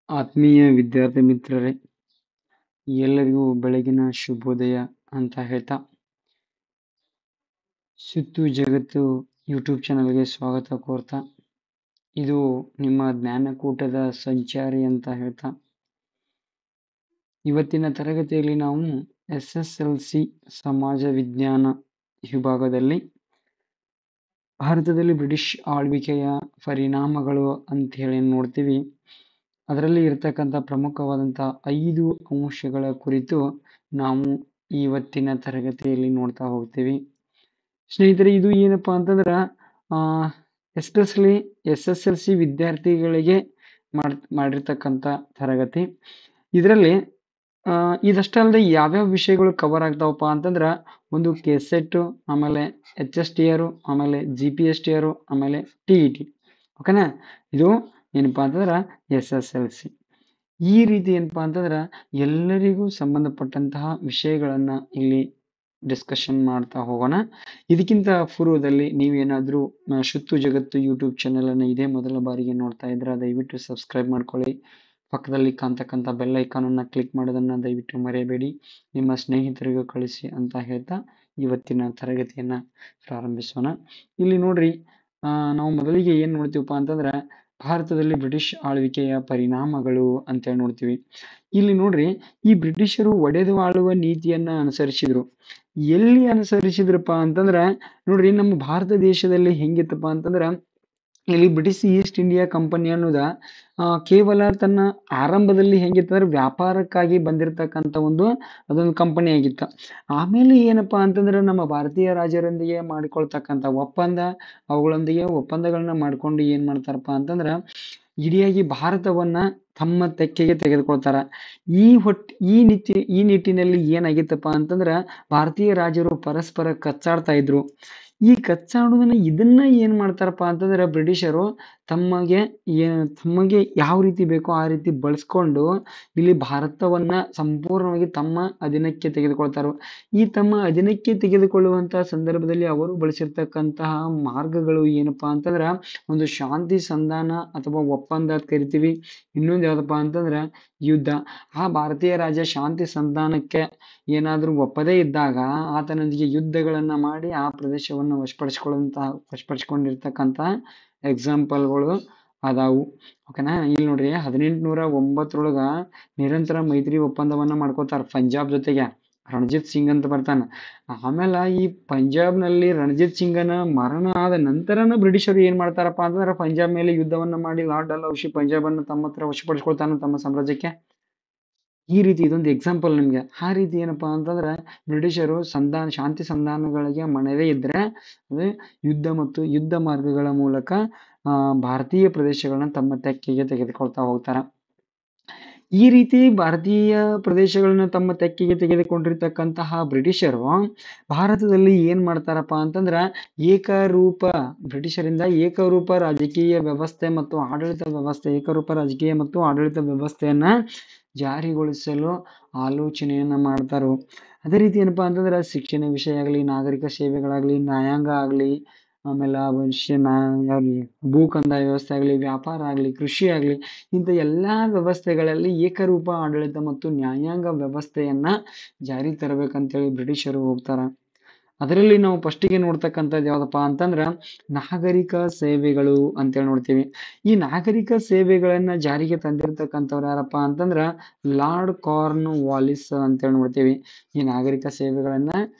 ಆತ್ಮೀಯ ವಿದ್ಯಾರ್ಥಿ ಮಿತ್ರರೇ, ಎಲ್ಲರಿಗೂ ಬೆಳಗಿನ ಶುಭೋದಯ ಅಂತ ಹೇಳ್ತಾ ಸುತ್ತು ಜಗತ್ತು ಯೂಟ್ಯೂಬ್ ಚಾನಲ್ಗೆ ಸ್ವಾಗತ ಕೋರ್ತಾ, ಇದು ನಿಮ್ಮ ಜ್ಞಾನಕೂಟದ ಸಂಚಾರಿ ಅಂತ ಹೇಳ್ತಾ, ಇವತ್ತಿನ ತರಗತಿಯಲ್ಲಿ ನಾವು SSLC ಸಮಾಜ ವಿಜ್ಞಾನ ವಿಭಾಗದಲ್ಲಿ ಭಾರತದಲ್ಲಿ ಬ್ರಿಟಿಷ್ ಆಳ್ವಿಕೆಯ ಪರಿಣಾಮಗಳು ಅಂತ ಹೇಳಿ ನೋಡ್ತೀವಿ. ಅದರಲ್ಲಿ ಇರ್ತಕ್ಕಂಥ ಪ್ರಮುಖವಾದಂಥ 5 ಅಂಶಗಳ ಕುರಿತು ನಾವು ಇವತ್ತಿನ ತರಗತಿಯಲ್ಲಿ ನೋಡ್ತಾ ಹೋಗ್ತೀವಿ. ಸ್ನೇಹಿತರೆ, ಇದು ಏನಪ್ಪಾ ಅಂತಂದ್ರೆ ಎಸ್ಪೆಷಲಿ SSLC ವಿದ್ಯಾರ್ಥಿಗಳಿಗೆ ಮಾಡಿರ್ತಕ್ಕಂಥ ತರಗತಿ. ಇದರಲ್ಲಿ ಇದಷ್ಟಲ್ಲದೆ ಯಾವ್ಯಾವ ವಿಷಯಗಳು ಕವರ್ ಆಗ್ತಾವಪ್ಪ ಅಂತಂದ್ರ, ಒಂದು ಕೆಸೆಟ್, ಆಮೇಲೆ HSTR, ಆಮೇಲೆ GPSTR, ಆಮೇಲೆ TET. ಓಕೆನಾ? ಇದು ಏನಪ್ಪಾ ಅಂತಂದ್ರ SSLC. ಈ ರೀತಿ ಏನಪ್ಪಾ ಅಂತಂದ್ರ ಎಲ್ಲರಿಗೂ ಸಂಬಂಧಪಟ್ಟಂತಹ ವಿಷಯಗಳನ್ನ ಇಲ್ಲಿ ಡಿಸ್ಕಷನ್ ಮಾಡ್ತಾ ಹೋಗೋಣ. ಇದಕ್ಕಿಂತ ಪೂರ್ವದಲ್ಲಿ ನೀವೇನಾದ್ರೂ ಸುತ್ತು ಜಗತ್ತು ಯೂಟ್ಯೂಬ್ ಚಾನೆಲ್ ಅನ್ನ ಇದೇ ಮೊದಲ ಬಾರಿಗೆ ನೋಡ್ತಾ ಇದ್ರೆ ದಯವಿಟ್ಟು ಸಬ್ಸ್ಕ್ರೈಬ್ ಮಾಡ್ಕೊಳ್ಳಿ. ಪಕ್ಕದಲ್ಲಿ ಕಾಣ್ತಕ್ಕಂಥ ಬೆಲ್ ಐಕಾನ್ ಅನ್ನ ಕ್ಲಿಕ್ ಮಾಡೋದನ್ನ ದಯವಿಟ್ಟು ಮರೆಯಬೇಡಿ. ನಿಮ್ಮ ಸ್ನೇಹಿತರಿಗೂ ಕಳಿಸಿ ಅಂತ ಹೇಳ್ತಾ ಇವತ್ತಿನ ತರಗತಿಯನ್ನ ಪ್ರಾರಂಭಿಸೋಣ. ಇಲ್ಲಿ ನೋಡ್ರಿ, ನಾವು ಮೊದಲಿಗೆ ಏನ್ ನೋಡ್ತೀವಪ್ಪ ಅಂತಂದ್ರೆ ಭಾರತದಲ್ಲಿ ಬ್ರಿಟಿಷ್ ಆಳ್ವಿಕೆಯ ಪರಿಣಾಮಗಳು ಅಂತೇಳಿ ನೋಡ್ತೀವಿ. ಇಲ್ಲಿ ನೋಡ್ರಿ, ಈ ಬ್ರಿಟಿಷರು ಒಡೆದು ಆಳುವ ನೀತಿಯನ್ನ ಅನುಸರಿಸಿದ್ರು. ಎಲ್ಲಿ ಅನುಸರಿಸಿದ್ರಪ್ಪ ಅಂತಂದ್ರ ನೋಡ್ರಿ, ನಮ್ಮ ಭಾರತ ದೇಶದಲ್ಲಿ ಹೆಂಗಿತ್ತಪ್ಪ ಅಂತಂದ್ರ, ಇಲ್ಲಿ ಬ್ರಿಟಿಷ್ ಈಸ್ಟ್ ಇಂಡಿಯಾ ಕಂಪನಿ ಅನ್ನೋದ ಕೇವಲ ತನ್ನ ಆರಂಭದಲ್ಲಿ ಹೆಂಗಿತ್ತಂದ್ರೆ ವ್ಯಾಪಾರಕ್ಕಾಗಿ ಬಂದಿರತಕ್ಕಂಥ ಅದೊಂದು ಕಂಪನಿ ಆಗಿತ್ತು. ಆಮೇಲೆ ಏನಪ್ಪಾ ಅಂತಂದ್ರೆ ನಮ್ಮ ಭಾರತೀಯ ರಾಜರೊಂದಿಗೆ ಮಾಡಿಕೊಳ್ತಕ್ಕಂಥ ಅವುಗಳೊಂದಿಗೆ ಒಪ್ಪಂದಗಳನ್ನ ಮಾಡ್ಕೊಂಡು ಏನ್ ಮಾಡ್ತಾರಪ್ಪ ಅಂತಂದ್ರ ಇಡಿಯಾಗಿ ಭಾರತವನ್ನ ತಮ್ಮ ತೆಕ್ಕೆಗೆ ತೆಗೆದುಕೊಳ್ತಾರ. ಈ ನಿಟ್ಟಿನಲ್ಲಿ ಏನಾಗಿತ್ತಪ್ಪ ಅಂತಂದ್ರ ಭಾರತೀಯ ರಾಜರು ಪರಸ್ಪರ ಕಚ್ಚಾಡ್ತಾ ಇದ್ರು. ಈ ಕಚ್ಚಾಡುದನ್ನ ಇದನ್ನ ಏನ್ ಮಾಡ್ತಾರಪ್ಪ ಅಂತಂದ್ರೆ ಬ್ರಿಟಿಷರು ತಮಗೆ ಯಾವ ರೀತಿ ಬೇಕೋ ಆ ರೀತಿ ಬಳಸ್ಕೊಂಡು ಇಲ್ಲಿ ಭಾರತವನ್ನ ಸಂಪೂರ್ಣವಾಗಿ ತಮ್ಮ ಅಧೀನಕ್ಕೆ ತೆಗೆದುಕೊಳ್ತಾರೋ. ಈ ತಮ್ಮ ಅಧೀನಕ್ಕೆ ತೆಗೆದುಕೊಳ್ಳುವಂತಹ ಸಂದರ್ಭದಲ್ಲಿ ಅವರು ಬಳಸಿರ್ತಕ್ಕಂತಹ ಮಾರ್ಗಗಳು ಏನಪ್ಪಾ ಅಂತಂದ್ರ, ಒಂದು ಶಾಂತಿ ಸಂಧಾನ ಅಥವಾ ಒಪ್ಪಂದ ಅಂತ ಕರಿತೀವಿ. ಇನ್ನೊಂದು ಯಾವ್ದಪ್ಪ ಅಂತಂದ್ರ ಯುದ್ಧ. ಆ ಭಾರತೀಯ ರಾಜ ಶಾಂತಿ ಸಂಧಾನಕ್ಕೆ ಏನಾದ್ರೂ ಒಪ್ಪದೇ ಇದ್ದಾಗ ಆತನೊಂದಿಗೆ ಯುದ್ಧಗಳನ್ನ ಮಾಡಿ ಆ ಪ್ರದೇಶವನ್ನು ವಶಪಡಿಸಿಕೊಂಡಿರ್ತಕ್ಕಂಥ ಎಕ್ಸಾಂಪಲ್ಗಳು ಅದಾವು. ಓಕೆನಾ? ಇಲ್ಲಿ ನೋಡ್ರಿ, 1809 ನಿರಂತರ ಮೈತ್ರಿ ಒಪ್ಪಂದವನ್ನ ಮಾಡ್ಕೋತಾರ ಪಂಜಾಬ್ ಜೊತೆಗೆ. ರಣಜಿತ್ ಸಿಂಗ್ ಅಂತ ಬರ್ತಾನ. ಆಮೇಲೆ ಈ ಪಂಜಾಬ್ನಲ್ಲಿ ರಣಜಿತ್ ಸಿಂಗನ ಮರಣ ಆದ ನಂತರನ ಬ್ರಿಟಿಷರು ಏನ್ ಮಾಡ್ತಾರಪ್ಪ ಅಂತಂದ್ರೆ ಪಂಜಾಬ್ ಮೇಲೆ ಯುದ್ಧವನ್ನ ಮಾಡಿ ಲಾರ್ಡ್ ಡಲ್ಹೌಸಿ ಪಂಜಾಬ್ ಅನ್ನು ತಮ್ಮ ಹತ್ರ ವಶಪಡಿಸ್ಕೊಳ್ತಾನ ತಮ್ಮ ಸಾಮ್ರಾಜ್ಯಕ್ಕೆ. ಈ ರೀತಿ ಇದೊಂದು ಎಕ್ಸಾಂಪಲ್ ನಿಮ್ಗೆ. ಆ ರೀತಿ ಏನಪ್ಪಾ ಅಂತಂದ್ರೆ ಬ್ರಿಟಿಷರು ಶಾಂತಿ ಸಂಧಾನಗಳಿಗೆ ಮಣವೇ ಇದ್ರೆ ಅದು ಯುದ್ಧ ಮಾರ್ಗಗಳ ಮೂಲಕ ಭಾರತೀಯ ಪ್ರದೇಶಗಳನ್ನ ತಮ್ಮ ತೆಕ್ಕೆಗೆ ತೆಗೆದುಕೊಳ್ತಾ ಹೋಗ್ತಾರ. ಈ ರೀತಿ ಭಾರತೀಯ ಪ್ರದೇಶಗಳನ್ನ ತಮ್ಮ ತೆಕ್ಕೆಗೆ ತೆಗೆದುಕೊಂಡಿರ್ತಕ್ಕಂತಹ ಬ್ರಿಟಿಷರು ಭಾರತದಲ್ಲಿ ಏನ್ ಮಾಡ್ತಾರಪ್ಪ ಅಂತಂದ್ರ ಬ್ರಿಟಿಷರಿಂದ ಏಕರೂಪ ರಾಜಕೀಯ ವ್ಯವಸ್ಥೆ ಮತ್ತು ಆಡಳಿತ ವ್ಯವಸ್ಥೆಯನ್ನ ಜಾರಿಗೊಳಿಸಲು ಆಲೋಚನೆಯನ್ನ ಮಾಡ್ತಾರೋ. ಅದೇ ರೀತಿ ಏನಪ್ಪಾ ಅಂತಂದ್ರ ಶಿಕ್ಷಣ ವಿಷಯ ಆಗಲಿ, ನಾಗರಿಕ ಸೇವೆಗಳಾಗ್ಲಿ, ನ್ಯಾಯಾಂಗ ಆಗ್ಲಿ, ಆಮೇಲೆ ಭೂ ಕಂದಾಯ ವ್ಯವಸ್ಥೆ ಆಗಲಿ, ವ್ಯಾಪಾರ ಆಗಲಿ, ಕೃಷಿ ಆಗಲಿ, ಇಂಥ ಎಲ್ಲಾ ವ್ಯವಸ್ಥೆಗಳಲ್ಲಿ ಏಕರೂಪ ಆಡಳಿತ ಮತ್ತು ನ್ಯಾಯಾಂಗ ವ್ಯವಸ್ಥೆಯನ್ನ ಜಾರಿ ತರಬೇಕಂತೇಳಿ ಬ್ರಿಟಿಷರು ಹೋಗ್ತಾರ. ಅದರಲ್ಲಿ ನಾವು ಫಸ್ಟಿಗೆ ನೋಡ್ತಕ್ಕಂಥದ್ದು ಯಾವ್ದಪ್ಪ ಅಂತಂದ್ರ ನಾಗರಿಕ ಸೇವೆಗಳು ಅಂತೇಳಿ ನೋಡ್ತೀವಿ. ಈ ನಾಗರಿಕ ಸೇವೆಗಳನ್ನ ಜಾರಿಗೆ ತಂದಿರತಕ್ಕಂಥವ್ರು ಯಾರಪ್ಪ ಅಂತಂದ್ರ ಲಾರ್ಡ್ ಕಾರ್ನ್ ವಾಲಿಸ್ ಅಂತೇಳಿ ನೋಡ್ತೀವಿ. ಈ ನಾಗರಿಕ ಸೇವೆಗಳನ್ನ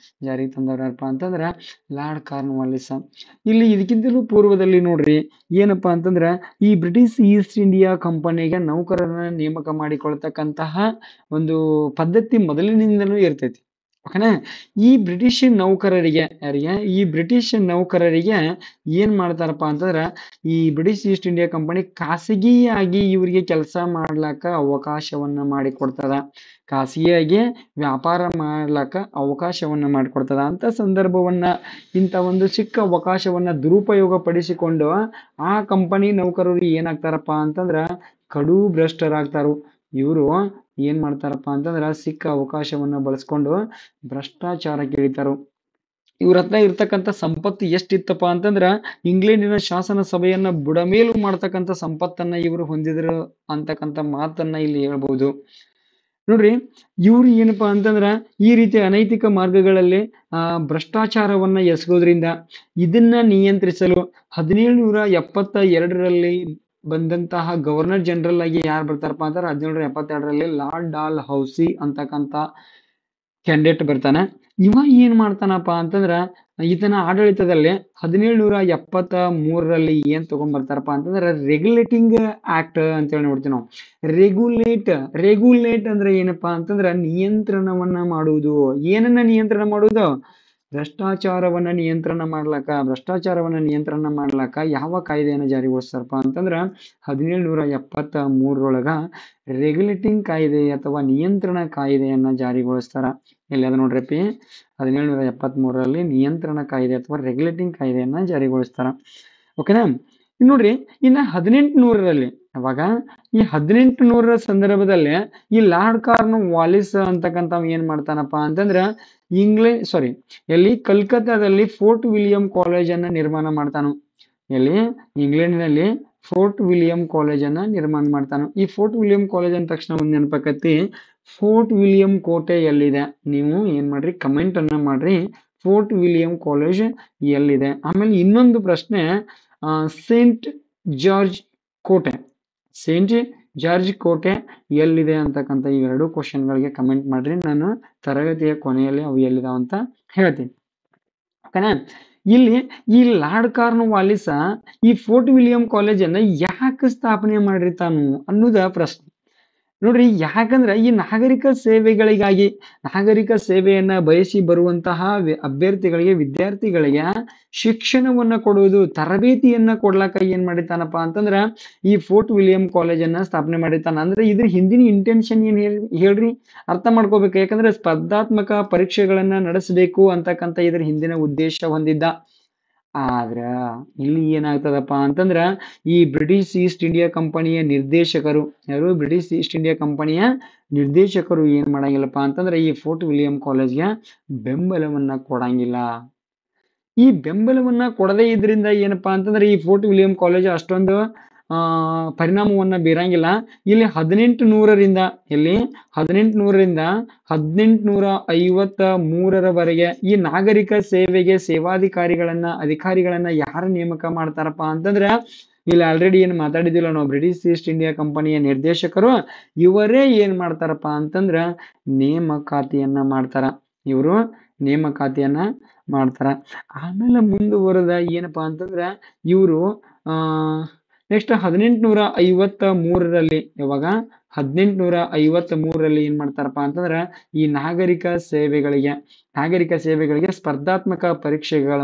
ಜಾರಿಗೆ ತಂದವ್ರು ಯಾರಪ್ಪ ಅಂತಂದ್ರ ಲಾರ್ಡ್ ಕಾರ್ನ್ ವಾಲಿಸ್. ಇಲ್ಲಿ ಇದಕ್ಕಿಂತಲೂ ಪೂರ್ವದಲ್ಲಿ ನೋಡ್ರಿ, ಏನಪ್ಪಾ ಅಂತಂದ್ರ ಈ ಬ್ರಿಟಿಷ್ ಈಸ್ಟ್ ಇಂಡಿಯಾ ಕಂಪನಿಗೆ ನೌಕರರನ್ನ ನೇಮಕ ಮಾಡಿಕೊಳ್ತಕ್ಕಂತಹ ಒಂದು ಪದ್ಧತಿ ಮೊದಲಿನಿಂದಲೂ ಇರ್ತೈತಿ. ಓಕೆನಾ? ಈ ಬ್ರಿಟಿಷ್ ನೌಕರರಿಗೆ ಏನ್ ಮಾಡ್ತಾರಪ್ಪ ಅಂತಂದ್ರ ಈ ಬ್ರಿಟಿಷ್ ಈಸ್ಟ್ ಇಂಡಿಯಾ ಕಂಪನಿ ಖಾಸಗಿಯಾಗಿ ಇವರಿಗೆ ಕೆಲಸ ಮಾಡ್ಲಾಕ ಅವಕಾಶವನ್ನ ಮಾಡಿಕೊಡ್ತದ. ಖಾಸಗಿಯಾಗಿ ವ್ಯಾಪಾರ ಮಾಡ್ಲಾಕ ಅವಕಾಶವನ್ನ ಮಾಡಿಕೊಡ್ತದ. ಅಂತ ಸಂದರ್ಭವನ್ನ, ಇಂಥ ಒಂದು ಸಿಕ್ಕ ಅವಕಾಶವನ್ನ ದುರುಪಯೋಗ ಪಡಿಸಿಕೊಂಡು ಆ ಕಂಪನಿ ನೌಕರರು ಏನಾಗ್ತಾರಪ್ಪ ಅಂತಂದ್ರ ಕಡು ಭ್ರಷ್ಟರಾಗ್ತಾರು. ಇವರು ಏನ್ ಮಾಡ್ತಾರಪ್ಪ ಅಂತಂದ್ರ ಸಿಕ್ಕ ಅವಕಾಶವನ್ನ ಬಳಸ್ಕೊಂಡು ಭ್ರಷ್ಟಾಚಾರಕ್ಕೆ ಇಳಿತಾರು. ಇವ್ರ ಹತ್ರ ಇರ್ತಕ್ಕಂಥ ಸಂಪತ್ತು ಎಷ್ಟಿತ್ತಪ್ಪ ಅಂತಂದ್ರ ಇಂಗ್ಲೆಂಡಿನ ಶಾಸನ ಸಭೆಯನ್ನ ಬುಡಮೇಲು ಮಾಡ್ತಕ್ಕಂಥ ಸಂಪತ್ತನ್ನ ಇವರು ಹೊಂದಿದ್ರು ಅಂತಕ್ಕಂಥ ಮಾತನ್ನ ಇಲ್ಲಿ ಹೇಳ್ಬಹುದು. ನೋಡ್ರಿ, ಇವ್ರು ಏನಪ್ಪಾ ಅಂತಂದ್ರ ಈ ರೀತಿ ಅನೈತಿಕ ಮಾರ್ಗಗಳಲ್ಲಿ ಭ್ರಷ್ಟಾಚಾರವನ್ನ ಎಸಗೋದ್ರಿಂದ ಇದನ್ನ ನಿಯಂತ್ರಿಸಲು 1772ರಲ್ಲಿ ಬಂದಂತಹ ಗವರ್ನರ್ ಜನರಲ್ ಆಗಿ ಯಾರು ಬರ್ತಾರಪ್ಪ ಅಂತಂದ್ರೆ 1772ರಲ್ಲಿ ಲಾರ್ಡ್ ಡಾಲ್ ಹೌಸಿ ಅಂತಕ್ಕಂಥ ಕ್ಯಾಂಡಿಡೇಟ್ ಬರ್ತಾನೆ. ಇವ ಏನ್ ಮಾಡ್ತಾನಪ್ಪ ಅಂತಂದ್ರ ಈತನ ಆಡಳಿತದಲ್ಲಿ 1773ರಲ್ಲಿ ಏನ್ ತಗೊಂಡ್ಬರ್ತಾರಪ್ಪ ಅಂತಂದ್ರ ರೆಗ್ಯುಲೇಟಿಂಗ್ ಆಕ್ಟ್ ಅಂತೇಳಿ ನೋಡ್ತೀವಿ ನಾವು. ರೆಗ್ಯುಲೇಟ್ ಅಂದ್ರೆ ಏನಪ್ಪಾ ಅಂತಂದ್ರ ನಿಯಂತ್ರಣವನ್ನ ಮಾಡುವುದು. ಏನನ್ನ ನಿಯಂತ್ರಣ ಮಾಡುವುದು? ಭ್ರಷ್ಟಾಚಾರವನ್ನ ನಿಯಂತ್ರಣ ಮಾಡ್ಲಕ್ಕ ಯಾವ ಕಾಯ್ದೆಯನ್ನ ಜಾರಿಗೊಳಿಸ್ತಾರಪ್ಪ ಅಂತಂದ್ರ 1773ರೊಳಗ ರೆಗ್ಯುಲೇಟಿಂಗ್ ಕಾಯ್ದೆ ಅಥವಾ ನಿಯಂತ್ರಣ ಕಾಯ್ದೆಯನ್ನ ಜಾರಿಗೊಳಿಸ್ತಾರ. ಇಲ್ಲಿ ಅದ ನೋಡ್ರಿಪಿ, 1773ರಲ್ಲಿ ನಿಯಂತ್ರಣ ಕಾಯ್ದೆ ಅಥವಾ ರೆಗ್ಯುಲೇಟಿಂಗ್ ಕಾಯ್ದೆಯನ್ನ ಜಾರಿಗೊಳಿಸ್ತಾರ. ಓಕೆನಾ? ನೋಡ್ರಿ, ಇನ್ನ 1800ರಲ್ಲಿ ಅವಾಗ ಈ 1800ರ ಸಂದರ್ಭದಲ್ಲಿ ಈ ಲಾರ್ಡ್ ಕಾರ್ನ್ ವಾಲಿಸ್ ಅಂತಕ್ಕಂಥ ಏನ್ ಮಾಡ್ತಾನಪ್ಪ ಅಂತಂದ್ರ ಎಲ್ಲಿ ಕಲ್ಕತ್ತಾದಲ್ಲಿ ಫೋರ್ಟ್ ವಿಲಿಯಂ ಕಾಲೇಜ್ ಅನ್ನ ನಿರ್ಮಾಣ ಮಾಡ್ತಾನು. ಎಲ್ಲಿ? ಇಂಗ್ಲೆಂಡ್ನಲ್ಲಿ ಫೋರ್ಟ್ ವಿಲಿಯಂ ಕಾಲೇಜ್ ಅನ್ನ ನಿರ್ಮಾಣ ಮಾಡ್ತಾನು. ಈ ಫೋರ್ಟ್ ವಿಲಿಯಂ ಕಾಲೇಜ್ ಅಂದ ತಕ್ಷಣ ಒಂದ್ ನೆನಪಕತಿ, ಫೋರ್ಟ್ ವಿಲಿಯಂ ಕೋಟೆ ಎಲ್ಲಿದೆ? ನೀವು ಏನ್ ಮಾಡ್ರಿ, ಕಮೆಂಟ್ ಅನ್ನ ಮಾಡ್ರಿ, ಫೋರ್ಟ್ ವಿಲಿಯಂ ಕಾಲೇಜ್ ಎಲ್ಲಿದೆ. ಆಮೇಲೆ ಇನ್ನೊಂದು ಪ್ರಶ್ನೆ, ಸೇಂಟ್ ಜಾರ್ಜ್ ಕೋಟೆ ಎಲ್ಲಿದೆ ಅಂತಕ್ಕಂಥ ಈ ಎರಡು ಕ್ವಶನ್ಗಳಿಗೆ ಕಮೆಂಟ್ ಮಾಡ್ರಿ. ನಾನು ತರಗತಿಯ ಕೊನೆಯಲ್ಲಿ ಅವು ಎಲ್ಲಿದಾವ ಅಂತ ಹೇಳ್ತೀನಿ. ಓಕೆನಾ? ಇಲ್ಲಿ ಈ ಲಾರ್ಡ್ ಕಾರ್ನ್ ವಾಲಿಸ ಈ ಫೋರ್ಟ್ ವಿಲಿಯಂ ಕಾಲೇಜ್ ಅನ್ನ ಯಾಕೆ ಸ್ಥಾಪನೆ ಮಾಡಿರ್ತಾನು ಅನ್ನೋದ ಪ್ರಶ್ನೆ. ನೋಡ್ರಿ, ಯಾಕಂದ್ರ ಈ ನಾಗರಿಕ ಸೇವೆಯನ್ನ ಬಯಸಿ ಬರುವಂತಹ ಅಭ್ಯರ್ಥಿಗಳಿಗೆ, ವಿದ್ಯಾರ್ಥಿಗಳಿಗೆ ಶಿಕ್ಷಣವನ್ನ ಕೊಡುವುದು, ತರಬೇತಿಯನ್ನ ಕೊಡ್ಲಾಕ ಏನ್ ಮಾಡಿರ್ತಾನಪ್ಪ ಅಂತಂದ್ರ ಈ ಫೋರ್ಟ್ ವಿಲಿಯಂ ಕಾಲೇಜ್ ಅನ್ನ ಸ್ಥಾಪನೆ ಮಾಡಿರ್ತಾನ. ಅಂದ್ರೆ ಇದ್ರ ಹಿಂದಿನ ಇಂಟೆನ್ಷನ್ ಏನ್ ಹೇಳ್ರಿ, ಅರ್ಥ ಮಾಡ್ಕೋಬೇಕು. ಯಾಕಂದ್ರೆ ಸ್ಪರ್ಧಾತ್ಮಕ ಪರೀಕ್ಷೆಗಳನ್ನ ನಡೆಸಬೇಕು ಅಂತಕ್ಕಂಥ ಇದ್ರ ಹಿಂದಿನ ಉದ್ದೇಶ ಹೊಂದಿದ್ದ. ಆದ್ರ ಇಲ್ಲಿ ಏನಾಗ್ತದಪ್ಪ ಅಂತಂದ್ರ ಈ ಬ್ರಿಟಿಷ್ ಈಸ್ಟ್ ಇಂಡಿಯಾ ಕಂಪನಿಯ ನಿರ್ದೇಶಕರು ಏನ್ ಮಾಡಂಗಿಲ್ಲಪ್ಪ ಅಂತಂದ್ರ ಈ ಫೋರ್ಟ್ ವಿಲಿಯಂ ಕಾಲೇಜ್ಗೆ ಬೆಂಬಲವನ್ನ ಕೊಡಂಗಿಲ್ಲ. ಈ ಬೆಂಬಲವನ್ನ ಕೊಡದೇ ಇದ್ರಿಂದ ಏನಪ್ಪಾ ಅಂತಂದ್ರೆ ಈ ಫೋರ್ಟ್ ವಿಲಿಯಂ ಕಾಲೇಜ್ ಅಷ್ಟೊಂದು ಪರಿಣಾಮವನ್ನ ಬೀರಂಗಿಲ್ಲ. ಇಲ್ಲಿ 1800ರಿಂದ 1853ರವರೆಗೆ ಈ ನಾಗರಿಕ ಸೇವೆಗೆ ಅಧಿಕಾರಿಗಳನ್ನ ಯಾರು ನೇಮಕ ಮಾಡ್ತಾರಪ್ಪ ಅಂತಂದ್ರ ಇಲ್ಲಿ ಆಲ್ರೆಡಿ ಏನ್ ಮಾತಾಡಿದಿಲ್ಲ ನಾವು, ಬ್ರಿಟಿಷ್ ಈಸ್ಟ್ ಇಂಡಿಯಾ ಕಂಪನಿಯ ನಿರ್ದೇಶಕರು ಇವರೇ ಏನ್ ಮಾಡ್ತಾರಪ್ಪ ಅಂತಂದ್ರ ನೇಮಕಾತಿಯನ್ನ ಮಾಡ್ತಾರ. ಆಮೇಲೆ ಮುಂದುವರೆದ ಏನಪ್ಪಾ ಅಂತಂದ್ರ ಇವರು ನೆಕ್ಸ್ಟ್ 1853ರಲ್ಲಿ ಏನ್ ಮಾಡ್ತಾರಪ್ಪ ಅಂತಂದ್ರ ಈ ನಾಗರಿಕ ಸೇವೆಗಳಿಗೆ ಸ್ಪರ್ಧಾತ್ಮಕ ಪರೀಕ್ಷೆಗಳ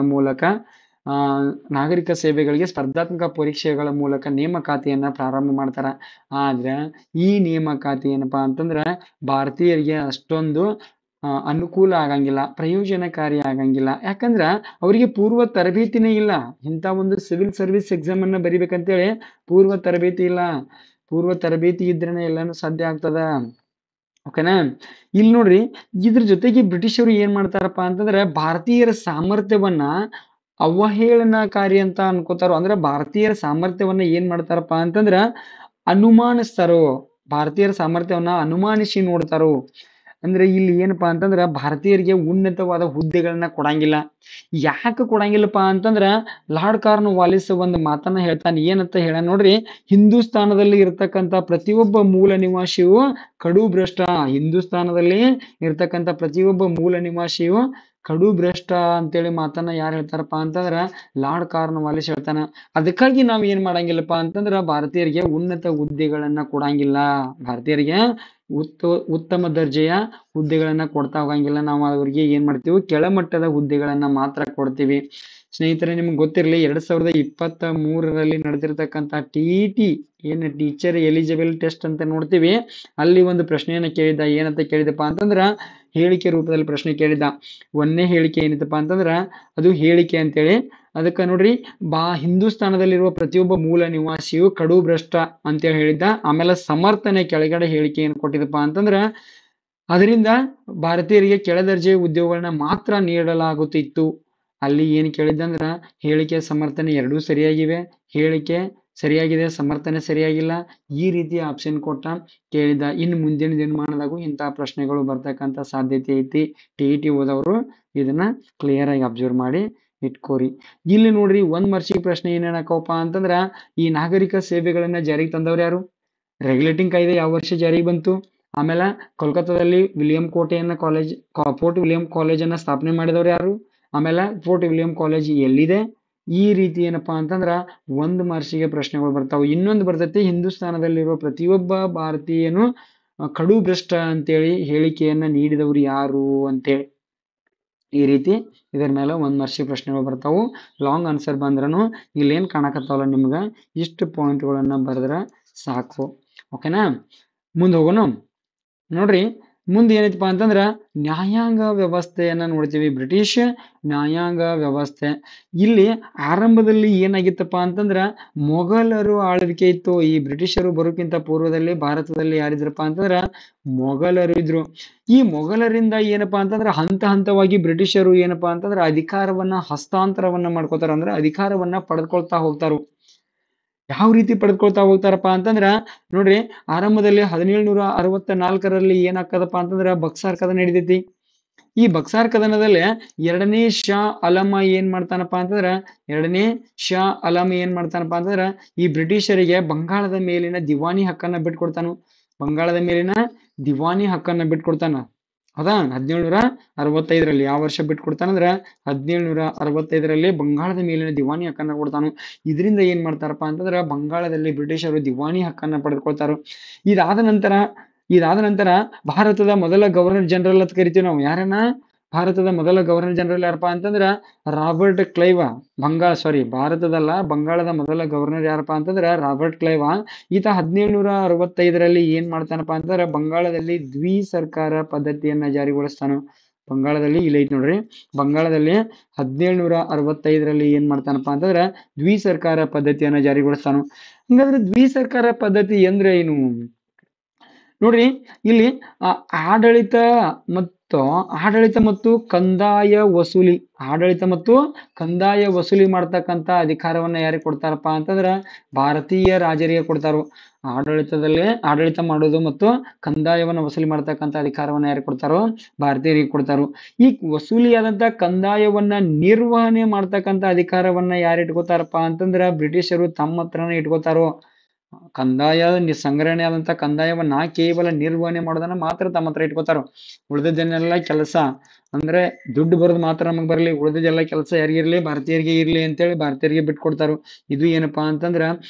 ಮೂಲಕ ನೇಮಕಾತಿಯನ್ನ ಪ್ರಾರಂಭ ಮಾಡ್ತಾರ. ಆದ್ರ ಈ ನೇಮಕಾತಿ ಏನಪ್ಪಾ ಅಂತಂದ್ರ ಭಾರತೀಯರಿಗೆ ಅಷ್ಟೊಂದು ಅನುಕೂಲ ಆಗಂಗಿಲ್ಲ, ಪ್ರಯೋಜನಕಾರಿ ಆಗಂಗಿಲ್ಲ. ಯಾಕಂದ್ರ ಅವರಿಗೆ ಪೂರ್ವ ತರಬೇತಿನೇ ಇಲ್ಲ. ಇಂಥ ಒಂದು ಸಿವಿಲ್ ಸರ್ವಿಸ್ ಎಕ್ಸಾಮ್ ಅನ್ನ ಬರಿಬೇಕಂತೇಳಿ ಪೂರ್ವ ತರಬೇತಿ ಇಲ್ಲ. ಪೂರ್ವ ತರಬೇತಿ ಇದ್ರೇನೆ ಎಲ್ಲಾನು ಸಾಧ್ಯ ಆಗ್ತದ. ಓಕೆನಾ? ಇಲ್ಲಿ ನೋಡ್ರಿ, ಇದ್ರ ಜೊತೆಗೆ ಬ್ರಿಟಿಷರು ಏನ್ ಮಾಡ್ತಾರಪ್ಪ ಅಂತಂದ್ರೆ ಭಾರತೀಯರ ಸಾಮರ್ಥ್ಯವನ್ನ ಅವಹೇಳನಕಾರಿ ಅಂತ ಅನ್ಕೋತಾರೋ. ಅಂದ್ರೆ ಭಾರತೀಯರ ಸಾಮರ್ಥ್ಯವನ್ನ ಏನ್ ಮಾಡ್ತಾರಪ್ಪ ಅಂತಂದ್ರ ಭಾರತೀಯರ ಸಾಮರ್ಥ್ಯವನ್ನ ಅನುಮಾನಿಸಿ ನೋಡ್ತಾರೋ. ಅಂದ್ರೆ ಇಲ್ಲಿ ಏನಪ್ಪಾ ಅಂತಂದ್ರ ಭಾರತೀಯರಿಗೆ ಉನ್ನತವಾದ ಹುದ್ದೆಗಳನ್ನ ಕೊಡಂಗಿಲ್ಲ. ಯಾಕೆ ಕೊಡಂಗಿಲ್ಲಪ್ಪ ಅಂತಂದ್ರ ಲಾರ್ಡ್ ಕಾರ್ನ್ ವಾಲಿಸ್ ಒಂದು ಮಾತನ್ನ ಹೇಳ್ತಾನೆ. ಏನಂತ ಹೇಳ ನೋಡ್ರಿ, ಹಿಂದೂಸ್ತಾನದಲ್ಲಿ ಇರ್ತಕ್ಕಂಥ ಪ್ರತಿಯೊಬ್ಬ ಮೂಲ ನಿವಾಸಿಯು ಕಡು ಭ್ರಷ್ಟ. ಹಿಂದೂಸ್ತಾನದಲ್ಲಿ ಇರ್ತಕ್ಕಂಥ ಪ್ರತಿಯೊಬ್ಬ ಮೂಲ ನಿವಾಸಿಯು ಕಡು ಭ್ರಷ್ಟ ಅಂತೇಳಿ ಮಾತನ್ನ ಯಾರು ಹೇಳ್ತಾರಪ್ಪ ಅಂತಂದ್ರ ಲಾರ್ಡ್ ಕಾರ್ನ್ ವಾಲಿಸ್ ಹೇಳ್ತಾನ. ಅದಕ್ಕಾಗಿ ನಾವ್ ಏನ್ ಮಾಡಂಗಿಲ್ಲಪ್ಪ ಅಂತಂದ್ರ ಭಾರತೀಯರಿಗೆ ಉನ್ನತ ಹುದ್ದೆಗಳನ್ನ ಕೊಡಂಗಿಲ್ಲ. ಭಾರತೀಯರಿಗೆ ಉತ್ತಮ ದರ್ಜೆಯ ಹುದ್ದೆಗಳನ್ನ ಕೊಡ್ತಾ ಹೋಗಂಗಿಲ್ಲ. ನಾವು ಅವ್ರಿಗೆ ಏನ್ ಮಾಡ್ತೀವಿ, ಕೆಳಮಟ್ಟದ ಹುದ್ದೆಗಳನ್ನ ಮಾತ್ರ ಕೊಡ್ತೀವಿ. ಸ್ನೇಹಿತರೆ, ನಿಮ್ಗೆ ಗೊತ್ತಿರಲಿ 2023ರಲ್ಲಿ ನಡೆದಿರ್ತಕ್ಕಂಥ TET ಟೀಚರ್ ಎಲಿಜಿಬಲ್ ಟೆಸ್ಟ್ ಅಂತ ನೋಡ್ತೀವಿ. ಅಲ್ಲಿ ಒಂದು ಪ್ರಶ್ನೆಯನ್ನ ಕೇಳಿದ್ದ. ಏನಂತ ಕೇಳಿದಪ್ಪ ಅಂತಂದ್ರ ಹೇಳಿಕೆ ರೂಪದಲ್ಲಿ ಪ್ರಶ್ನೆ ಕೇಳಿದ್ದ. ಒಂದನೇ ಹೇಳಿಕೆ ಏನಿತ್ತಪ್ಪ ಅಂತಂದ್ರ ಅದು ಹೇಳಿಕೆ ಅಂತೇಳಿ. ಅದಕ್ಕೆ ನೋಡ್ರಿ, ಹಿಂದೂಸ್ತಾನದಲ್ಲಿರುವ ಪ್ರತಿಯೊಬ್ಬ ಮೂಲ ನಿವಾಸಿಯು ಕಡು ಭ್ರಷ್ಟ ಅಂತೇಳಿ ಹೇಳಿದ್ದ. ಆಮೇಲೆ ಸಮರ್ಥನೆ ಕೆಳಗಡೆ ಹೇಳಿಕೆ ಏನ್ ಕೊಟ್ಟಿದಪ್ಪ ಅಂತಂದ್ರ ಅದರಿಂದ ಭಾರತೀಯರಿಗೆ ಕೆಳದರ್ಜೆಯ ಉದ್ಯೋಗಗಳನ್ನ ಮಾತ್ರ ನೀಡಲಾಗುತ್ತಿತ್ತು ಅಲ್ಲಿ ಏನ್ ಕೇಳಿದ್ದಂದ್ರ ಹೇಳಿಕೆ ಸಮರ್ಥನೆ ಎರಡೂ ಸರಿಯಾಗಿವೆ, ಹೇಳಿಕೆ ಸರಿಯಾಗಿದೆ, ಸಮರ್ಥನೆ ಸರಿಯಾಗಿಲ್ಲ, ಈ ರೀತಿ ಆಪ್ಷನ್ ಕೊಟ್ಟ ಕೇಳಿದ. ಇನ್ನು ಮುಂದಿನ ದಿನಮಾನದಾಗೂ ಇಂತಹ ಪ್ರಶ್ನೆಗಳು ಬರ್ತಕ್ಕಂಥ ಸಾಧ್ಯತೆ ಐತಿ. ಟಿ ಓದವರು ಇದನ್ನ ಕ್ಲಿಯರ್ ಆಗಿ ಅಬ್ಸರ್ವ್ ಮಾಡಿ ಇಟ್ಕೋರಿ. ಇಲ್ಲಿ ನೋಡ್ರಿ, 1 ಮಾರ್ಕ್ಸಿಗೆ ಪ್ರಶ್ನೆ ಏನೇನಕ್ಕವಪ್ಪ ಅಂತಂದ್ರ, ಈ ನಾಗರಿಕ ಸೇವೆಗಳನ್ನ ಜಾರಿಗೆ ತಂದವ್ರು ಯಾರು? ರೆಗ್ಯುಲೇಟಿಂಗ್ ಕಾಯ್ದೆ ಯಾವ ವರ್ಷ ಜಾರಿಗೆ ಬಂತು? ಆಮೇಲೆ ಕೋಲ್ಕತ್ತಾದಲ್ಲಿ ಫೋರ್ಟ್ ವಿಲಿಯಂ ಕಾಲೇಜ್ ಅನ್ನ ಸ್ಥಾಪನೆ ಮಾಡಿದವ್ರು ಯಾರು? ಆಮೇಲೆ ಫೋರ್ಟ್ ವಿಲಿಯಂ ಕಾಲೇಜ್ ಎಲ್ಲಿದೆ? ಈ ರೀತಿ ಏನಪ್ಪಾ ಅಂತಂದ್ರ 1 ಮಾರ್ಕ್ಸಿಗೆ ಪ್ರಶ್ನೆಗಳು ಬರ್ತಾವ. ಇನ್ನೊಂದು ಬರ್ತೈತಿ, ಹಿಂದೂಸ್ತಾನದಲ್ಲಿರುವ ಪ್ರತಿಯೊಬ್ಬ ಭಾರತೀಯನು ಕಡು ಭ್ರಷ್ಟ ಅಂತೇಳಿ ಹೇಳಿಕೆಯನ್ನ ನೀಡಿದವರು ಯಾರು ಅಂತೇಳಿ. ಈ ರೀತಿ ಇದರ ಮೇಲೆ 1 ಮಾರ್ಕ್ಸಿಗೆ ಪ್ರಶ್ನೆಗಳು ಬರ್ತಾವು. ಲಾಂಗ್ ಆನ್ಸರ್ ಬಂದ್ರನು ಇಲ್ಲೇನ್ ಕಾಣಕತ್ತಾವಲ್ಲ ನಿಮ್ಗ, ಇಷ್ಟು ಪಾಯಿಂಟ್ಗಳನ್ನ ಬರೆದ್ರ ಸಾಕು. ಓಕೆನಾ? ಮುಂದೆ ಹೋಗೋಣ. ನೋಡ್ರಿ, ಮುಂದೆ ಏನೈತಪ್ಪ ಅಂತಂದ್ರ ನ್ಯಾಯಾಂಗ ವ್ಯವಸ್ಥೆಯನ್ನ ನೋಡ್ತೀವಿ. ಬ್ರಿಟಿಷ್ ನ್ಯಾಯಾಂಗ ವ್ಯವಸ್ಥೆ ಇಲ್ಲಿ ಆರಂಭದಲ್ಲಿ ಏನಾಗಿತ್ತಪ್ಪ ಅಂತಂದ್ರ ಮೊಘಲರು ಆಳ್ವಿಕೆ ಇತ್ತು. ಈ ಬ್ರಿಟಿಷರು ಬರೋಕ್ಕಿಂತ ಪೂರ್ವದಲ್ಲಿ ಭಾರತದಲ್ಲಿ ಯಾರಿದ್ರಪ್ಪ ಅಂತಂದ್ರ ಮೊಘಲರು ಇದ್ರು. ಈ ಮೊಘಲರಿಂದ ಏನಪ್ಪಾ ಅಂತಂದ್ರ ಹಂತ ಹಂತವಾಗಿ ಬ್ರಿಟಿಷರು ಏನಪ್ಪಾ ಅಂತಂದ್ರ ಅಧಿಕಾರವನ್ನ ಹಸ್ತಾಂತರವನ್ನ ಮಾಡ್ಕೋತಾರ, ಅಂದ್ರೆ ಅಧಿಕಾರವನ್ನ ಪಡೆದುಕೊಳ್ತಾ ಹೋಗ್ತಾರು. ಯಾವ ರೀತಿ ಪಡೆದುಕೊಳ್ತಾ ಹೋಗ್ತಾರಪ್ಪ ಅಂತಂದ್ರ ನೋಡ್ರಿ, ಆರಂಭದಲ್ಲಿ 1764ರಲ್ಲಿ ಏನಾಗ್ತದಪ್ಪ ಅಂತಂದ್ರ ಬಕ್ಸಾರ್ ಕದನ ನಡಿತೈತಿ. ಈ ಬಕ್ಸಾರ್ ಕದನದಲ್ಲಿ ಎರಡನೇ ಶಾ ಆಲಂ ಏನ್ ಮಾಡ್ತಾನಪ್ಪ ಅಂತಂದ್ರ ಈ ಬ್ರಿಟಿಷರಿಗೆ ಬಂಗಾಳದ ಮೇಲಿನ ದಿವಾನಿ ಹಕ್ಕನ್ನ ಬಿಟ್ಕೊಡ್ತಾನು. ಹೌದಾ? 1765ರಲ್ಲಿ ಯಾವ ವರ್ಷ ಬಿಟ್ಕೊಡ್ತಾನಂದ್ರ 1765ರಲ್ಲಿ ಬಂಗಾಳದ ಮೇಲಿನ ದಿವಾನಿ ಹಕ್ಕನ್ನ ಕೊಡ್ತಾನು. ಇದರಿಂದ ಏನ್ ಮಾಡ್ತಾರಪ್ಪ ಅಂತಂದ್ರ ಬಂಗಾಳದಲ್ಲಿ ಬ್ರಿಟಿಷರು ದಿವಾನಿ ಹಕ್ಕನ್ನ ಪಡೆದುಕೊಳ್ತಾರ. ಇದಾದ ನಂತರ ಭಾರತದ ಮೊದಲ ಗವರ್ನರ್ ಜನರಲ್ ಅಂತ ಕರಿತೀವಿ ನಾವು. ಯಾರನ್ನ? ಭಾರತದ ಮೊದಲ ಗವರ್ನರ್ ಜನರಲ್ ಯಾರಪ್ಪ ಅಂತಂದ್ರ ರಾಬರ್ಟ್ ಕ್ಲೈವ್. ಭಾರತದಲ್ಲ, ಬಂಗಾಳದ ಮೊದಲ ಗವರ್ನರ್ ಯಾರಪ್ಪ ಅಂತಂದ್ರ ರಾಬರ್ಟ್ ಕ್ಲೈವ್. ಈತ 1765ರಲ್ಲಿ ಏನ್ ಮಾಡ್ತಾನಪ್ಪ ಅಂತಂದ್ರ ಬಂಗಾಳದಲ್ಲಿ ದ್ವಿಸರ್ಕಾರ ಪದ್ಧತಿಯನ್ನ ಜಾರಿಗೊಳಿಸ್ತಾನು. ಬಂಗಾಳದಲ್ಲಿ ಇಲ್ಲ ಐತಿ ನೋಡ್ರಿ, ಬಂಗಾಳದಲ್ಲಿ 1765ರಲ್ಲಿ ಏನ್ ಮಾಡ್ತಾನಪ್ಪ ಅಂತಂದ್ರ ದ್ವಿಸರ್ಕಾರ ಪದ್ಧತಿಯನ್ನ ಜಾರಿಗೊಳಿಸ್ತಾನು. ಹಂಗಾದ್ರೆ ದ್ವಿಸರ್ಕಾರ ಪದ್ಧತಿ ಅಂದ್ರೆ ಏನು ನೋಡ್ರಿ, ಇಲ್ಲಿ ಆಡಳಿತ ಮತ್ತು ಕಂದಾಯ ವಸೂಲಿ ಮಾಡ್ತಕ್ಕಂಥ ಅಧಿಕಾರವನ್ನ ಯಾರಿಗೆ ಕೊಡ್ತಾರಪ್ಪ ಅಂತಂದ್ರ ಭಾರತೀಯ ರಾಜರಿಗೆ ಕೊಡ್ತಾರೋ. ಆಡಳಿತ ಮಾಡೋದು ಮತ್ತು ಕಂದಾಯವನ್ನ ವಸೂಲಿ ಮಾಡ್ತಕ್ಕಂಥ ಅಧಿಕಾರವನ್ನ ಯಾರಿಗೆ ಕೊಡ್ತಾರೋ? ಭಾರತೀಯರಿಗೆ ಕೊಡ್ತಾರೋ. ಈ ವಸೂಲಿಯಾದಂತ ಕಂದಾಯವನ್ನ ನಿರ್ವಹಣೆ ಮಾಡ್ತಕ್ಕಂಥ ಅಧಿಕಾರವನ್ನ ಯಾರು ಇಟ್ಕೋತಾರಪ್ಪ ಅಂತಂದ್ರ ಬ್ರಿಟಿಷರು ತಮ್ಮ ಹತ್ರನೇ ಇಟ್ಕೋತಾರೋ. ಸಂಗ್ರಹಣೆ ಆದಂತ ಕಂದಾಯವನ್ನ ಕೇವಲ ನಿರ್ವಹಣೆ ಮಾಡೋದನ್ನ ಮಾತ್ರ ತಮ್ಮ ಹತ್ರ ಇಟ್ಕೋತಾರ. ಉಳಿದದ್ದನ್ನೆಲ್ಲ ಕೆಲಸ ಅಂದ್ರೆ ದುಡ್ಡು ಬರೋದು ಮಾತ್ರ ನಮಗ್ ಬರಲಿ, ಉಳಿದದೆಲ್ಲ ಕೆಲಸ ಯಾರಿಗಿರ್ಲಿ? ಭಾರತೀಯರಿಗೆ ಇರ್ಲಿ ಅಂತೇಳಿ ಭಾರತೀಯರಿಗೆ ಬಿಟ್ಕೊಡ್ತಾರ. ಇದು ಏನಪ್ಪಾ ಅಂತಂದ್ರ